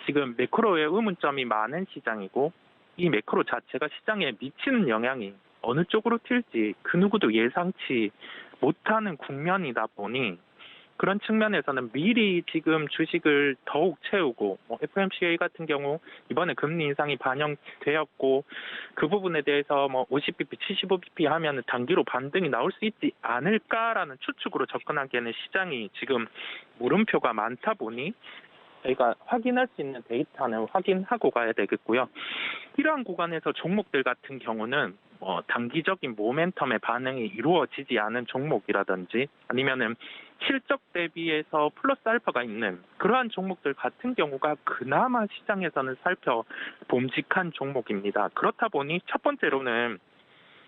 Speaker 6: 지금 매크로의 의문점이 많은 시장이고 이 매크로 자체가 시장에 미치는 영향이 어느 쪽으로 튈지 그 누구도 예상치 못하는 국면이다 보니 그런 측면에서는 미리 지금 주식을 더욱 채우고 FOMC 같은 경우 이번에 금리 인상이 반영되었고 그 부분에 대해서 50bp, 75bp 하면 단기로 반등이 나올 수 있지 않을까라는 추측으로 접근하기에는 시장이 지금 물음표가 많다 보니 저희가 확인할 수 있는 데이터는 확인하고 가야 되겠고요. 이러한 구간에서 종목들 같은 경우는 단기적인 모멘텀의 반응이 이루어지지 않은 종목이라든지 아니면은 실적 대비해서 플러스 알파가 있는 그러한 종목들 같은 경우가 그나마 시장에서는 살펴봄직한 종목입니다. 그렇다 보니 첫 번째로는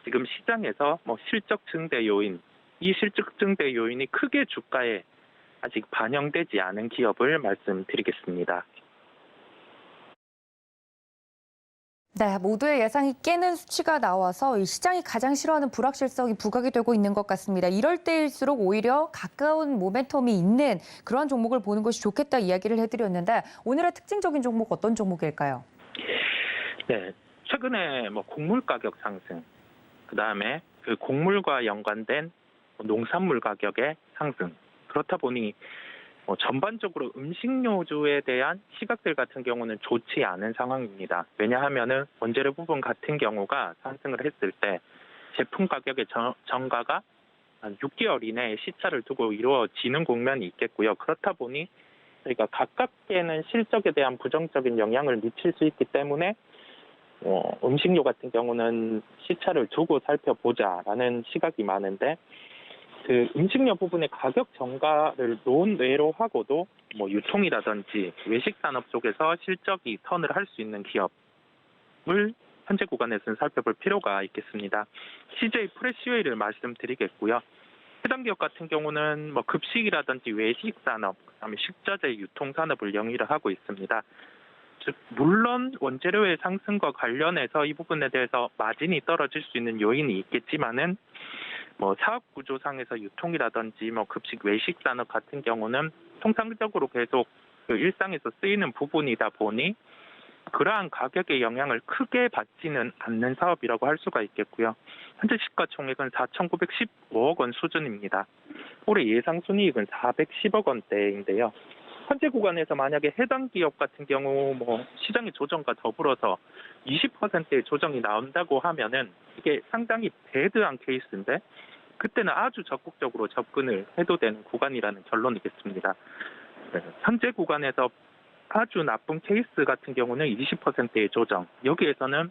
Speaker 6: 지금 시장에서 실적 증대 요인, 이 실적 증대 요인이 크게 주가에 아직 반영되지 않은 기업을 말씀드리겠습니다.
Speaker 2: 네, 모두의 예상이 깨는 수치가 나와서 이 시장이 가장 싫어하는 불확실성이 부각이 되고 있는 것 같습니다. 이럴 때일수록 오히려 가까운 모멘텀이 있는 그런 종목을 보는 것이 좋겠다 이야기를 해드렸는데 오늘의 특징적인 종목 어떤 종목일까요?
Speaker 6: 네, 최근에 곡물 가격 상승, 그다음에 그 곡물과 연관된 농산물 가격의 상승. 그렇다 보니 전반적으로 음식료주에 대한 시각들 같은 경우는 좋지 않은 상황입니다. 왜냐하면은 원재료 부분 같은 경우가 상승을 했을 때 제품 가격의 정가가 한 6개월 이내에 시차를 두고 이루어지는 국면이 있겠고요. 그렇다 보니 저희가 가깝게는 실적에 대한 부정적인 영향을 미칠 수 있기 때문에 음식료 같은 경우는 시차를 두고 살펴보자라는 시각이 많은데 그 음식료 부분의 가격 정가를 논외로 하고도 유통이라든지 외식 산업 쪽에서 실적이 턴을 할 수 있는 기업을 현재 구간에서는 살펴볼 필요가 있겠습니다. CJ 프레시웨이를 말씀드리겠고요. 해당 기업 같은 경우는 급식이라든지 외식 산업, 그다음에 식자재 유통 산업을 영위를 하고 있습니다. 즉 물론 원재료의 상승과 관련해서 이 부분에 대해서 마진이 떨어질 수 있는 요인이 있겠지만은 사업 구조상에서 유통이라든지 급식 외식 산업 같은 경우는 통상적으로 계속 그 일상에서 쓰이는 부분이다 보니 그러한 가격의 영향을 크게 받지는 않는 사업이라고 할 수가 있겠고요. 현재 시가총액은 4,915억 원 수준입니다. 올해 예상 순이익은 410억 원대인데요. 현재 구간에서 만약에 해당 기업 같은 경우 시장의 조정과 더불어서 20%의 조정이 나온다고 하면은 이게 상당히 배드한 케이스인데 그때는 아주 적극적으로 접근을 해도 되는 구간이라는 결론이겠습니다. 현재 구간에서 아주 나쁜 케이스 같은 경우는 20%의 조정. 여기에서는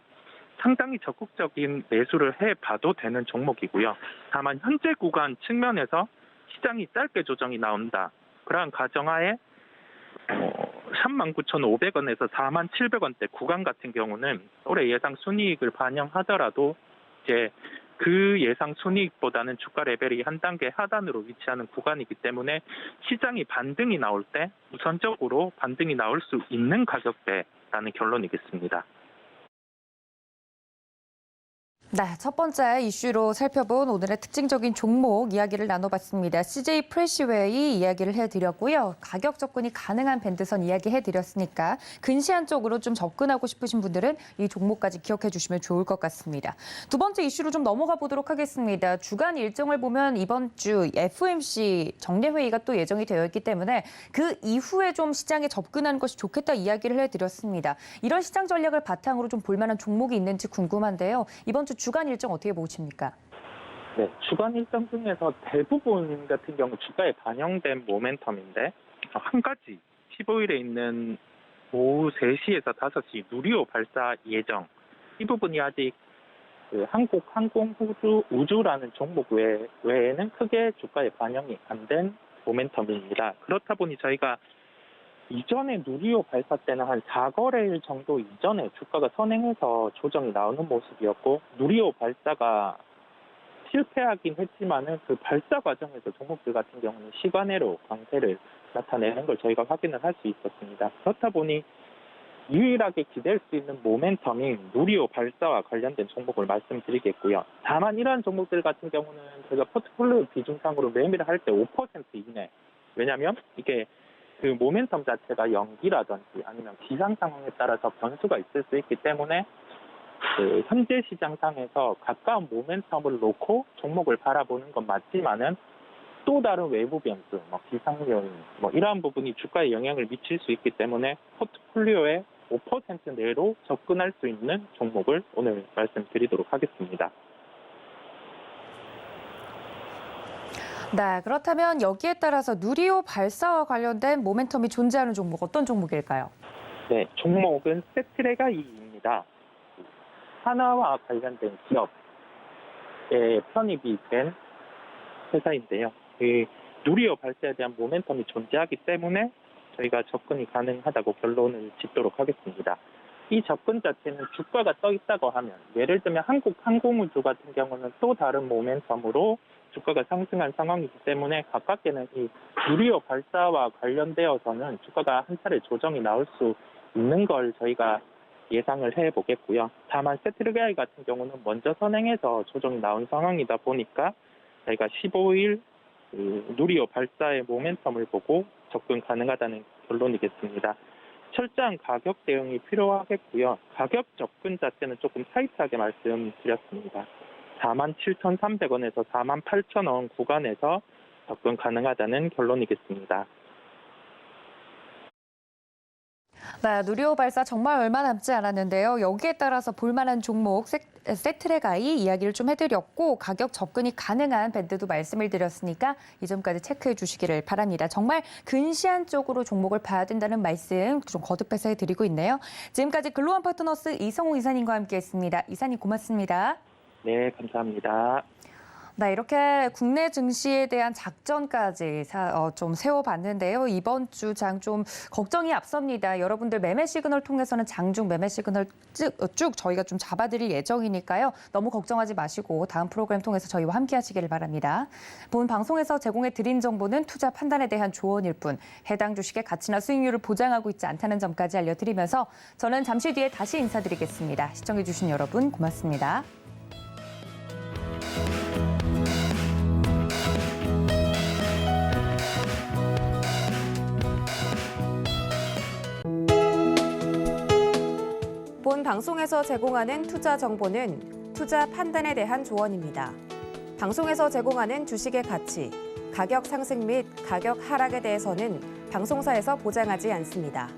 Speaker 6: 상당히 적극적인 매수를 해봐도 되는 종목이고요. 다만 현재 구간 측면에서 시장이 짧게 조정이 나온다. 그러한 가정하에 39,500원에서 47,000원대 구간 같은 경우는 올해 예상 순이익을 반영하더라도 이제 그 예상 순이익보다는 주가 레벨이 한 단계 하단으로 위치하는 구간이기 때문에 시장이 반등이 나올 때 우선적으로 반등이 나올 수 있는 가격대라는 결론이겠습니다.
Speaker 2: 네, 첫 번째 이슈로 살펴본 오늘의 특징적인 종목 이야기를 나눠봤습니다. CJ 프레시웨이 이야기를 해드렸고요. 가격 접근이 가능한 밴드선 이야기 해드렸으니까 근시안 쪽으로 좀 접근하고 싶으신 분들은 이 종목까지 기억해 주시면 좋을 것 같습니다. 두 번째 이슈로 좀 넘어가 보도록 하겠습니다. 주간 일정을 보면 이번 주 FOMC 정례회의가 또 예정이 되어 있기 때문에 그 이후에 좀 시장에 접근하는 것이 좋겠다 이야기를 해드렸습니다. 이런 시장 전략을 바탕으로 좀 볼만한 종목이 있는지 궁금한데요. 이번 주 주간 일정 어떻게 보십니까?
Speaker 6: 네, 주간 일정 중에서 대부분 같은 경우 주가에 반영된 모멘텀인데 한 가지 15일에 있는 오후 3시에서 5시 누리호 발사 예정 이 부분이 아직 그 한국항공우주라는 종목 외에는 크게 주가에 반영이 안 된 모멘텀입니다. 그렇다 보니 저희가 이전에 누리호 발사 때는 한 4거래일 정도 이전에 주가가 선행해서 조정이 나오는 모습이었고 누리호 발사가 실패하긴 했지만은 그 발사 과정에서 종목들 같은 경우는 시간외로 강세를 나타내는 걸 저희가 확인을 할 수 있었습니다. 그렇다 보니 유일하게 기댈 수 있는 모멘텀이 누리호 발사와 관련된 종목을 말씀드리겠고요. 다만 이러한 종목들 같은 경우는 저희가 포트폴리오 비중상으로 매매를 할 때 5% 이내. 왜냐하면 이게 그 모멘텀 자체가 연기라든지 아니면 기상 상황에 따라서 변수가 있을 수 있기 때문에 그 현재 시장상에서 가까운 모멘텀을 놓고 종목을 바라보는 건 맞지만은 또 다른 외부 변수, 기상 요인, 이러한 부분이 주가에 영향을 미칠 수 있기 때문에 포트폴리오에 5% 내로 접근할 수 있는 종목을 오늘 말씀드리도록 하겠습니다.
Speaker 2: 네, 그렇다면 여기에 따라서 누리호 발사와 관련된 모멘텀이 존재하는 종목 어떤 종목일까요?
Speaker 6: 네, 종목은 세트레가이입니다. 하나와 관련된 기업에 편입이 된 회사인데요. 그 누리호 발사에 대한 모멘텀이 존재하기 때문에 저희가 접근이 가능하다고 결론을 짓도록 하겠습니다. 이 접근 자체는 주가가 떠 있다고 하면 예를 들면 한국항공우주 같은 경우는 또 다른 모멘텀으로 주가가 상승한 상황이기 때문에 가깝게는 이 누리호 발사와 관련되어서는 주가가 한 차례 조정이 나올 수 있는 걸 저희가 예상을 해보겠고요. 다만 세트르가이 같은 경우는 먼저 선행해서 조정이 나온 상황이다 보니까 저희가 15일 누리호 발사의 모멘텀을 보고 접근 가능하다는 결론이겠습니다. 철저한 가격 대응이 필요하겠고요. 가격 접근 자체는 조금 타이트하게 말씀드렸습니다. 47,300원에서 48,000원 구간에서 접근 가능하다는 결론이겠습니다.
Speaker 2: 네, 누리호 발사 정말 얼마 남지 않았는데요. 여기에 따라서 볼만한 종목 세트레가이 이야기를 좀 해드렸고 가격 접근이 가능한 밴드도 말씀을 드렸으니까 이 점까지 체크해 주시기를 바랍니다. 정말 근시안 쪽으로 종목을 봐야 된다는 말씀 좀 거듭해서 해드리고 있네요. 지금까지 글로원 파트너스 이성호 이사님과 함께했습니다. 이사님 고맙습니다.
Speaker 6: 네, 감사합니다.
Speaker 2: 네, 이렇게 국내 증시에 대한 작전까지 좀 세워봤는데요. 이번 주 장 좀 걱정이 앞섭니다. 여러분들 매매 시그널 통해서는 장중 매매 시그널 쭉 저희가 좀 잡아드릴 예정이니까요. 너무 걱정하지 마시고 다음 프로그램 통해서 저희와 함께 하시기를 바랍니다. 본 방송에서 제공해드린 정보는 투자 판단에 대한 조언일 뿐 해당 주식의 가치나 수익률을 보장하고 있지 않다는 점까지 알려드리면서 저는 잠시 뒤에 다시 인사드리겠습니다. 시청해주신 여러분 고맙습니다.
Speaker 1: 본 방송에서 제공하는 투자 정보는 투자 판단에 대한 조언입니다. 방송에서 제공하는 주식의 가치, 가격 상승 및 가격 하락에 대해서는 방송사에서 보장하지 않습니다.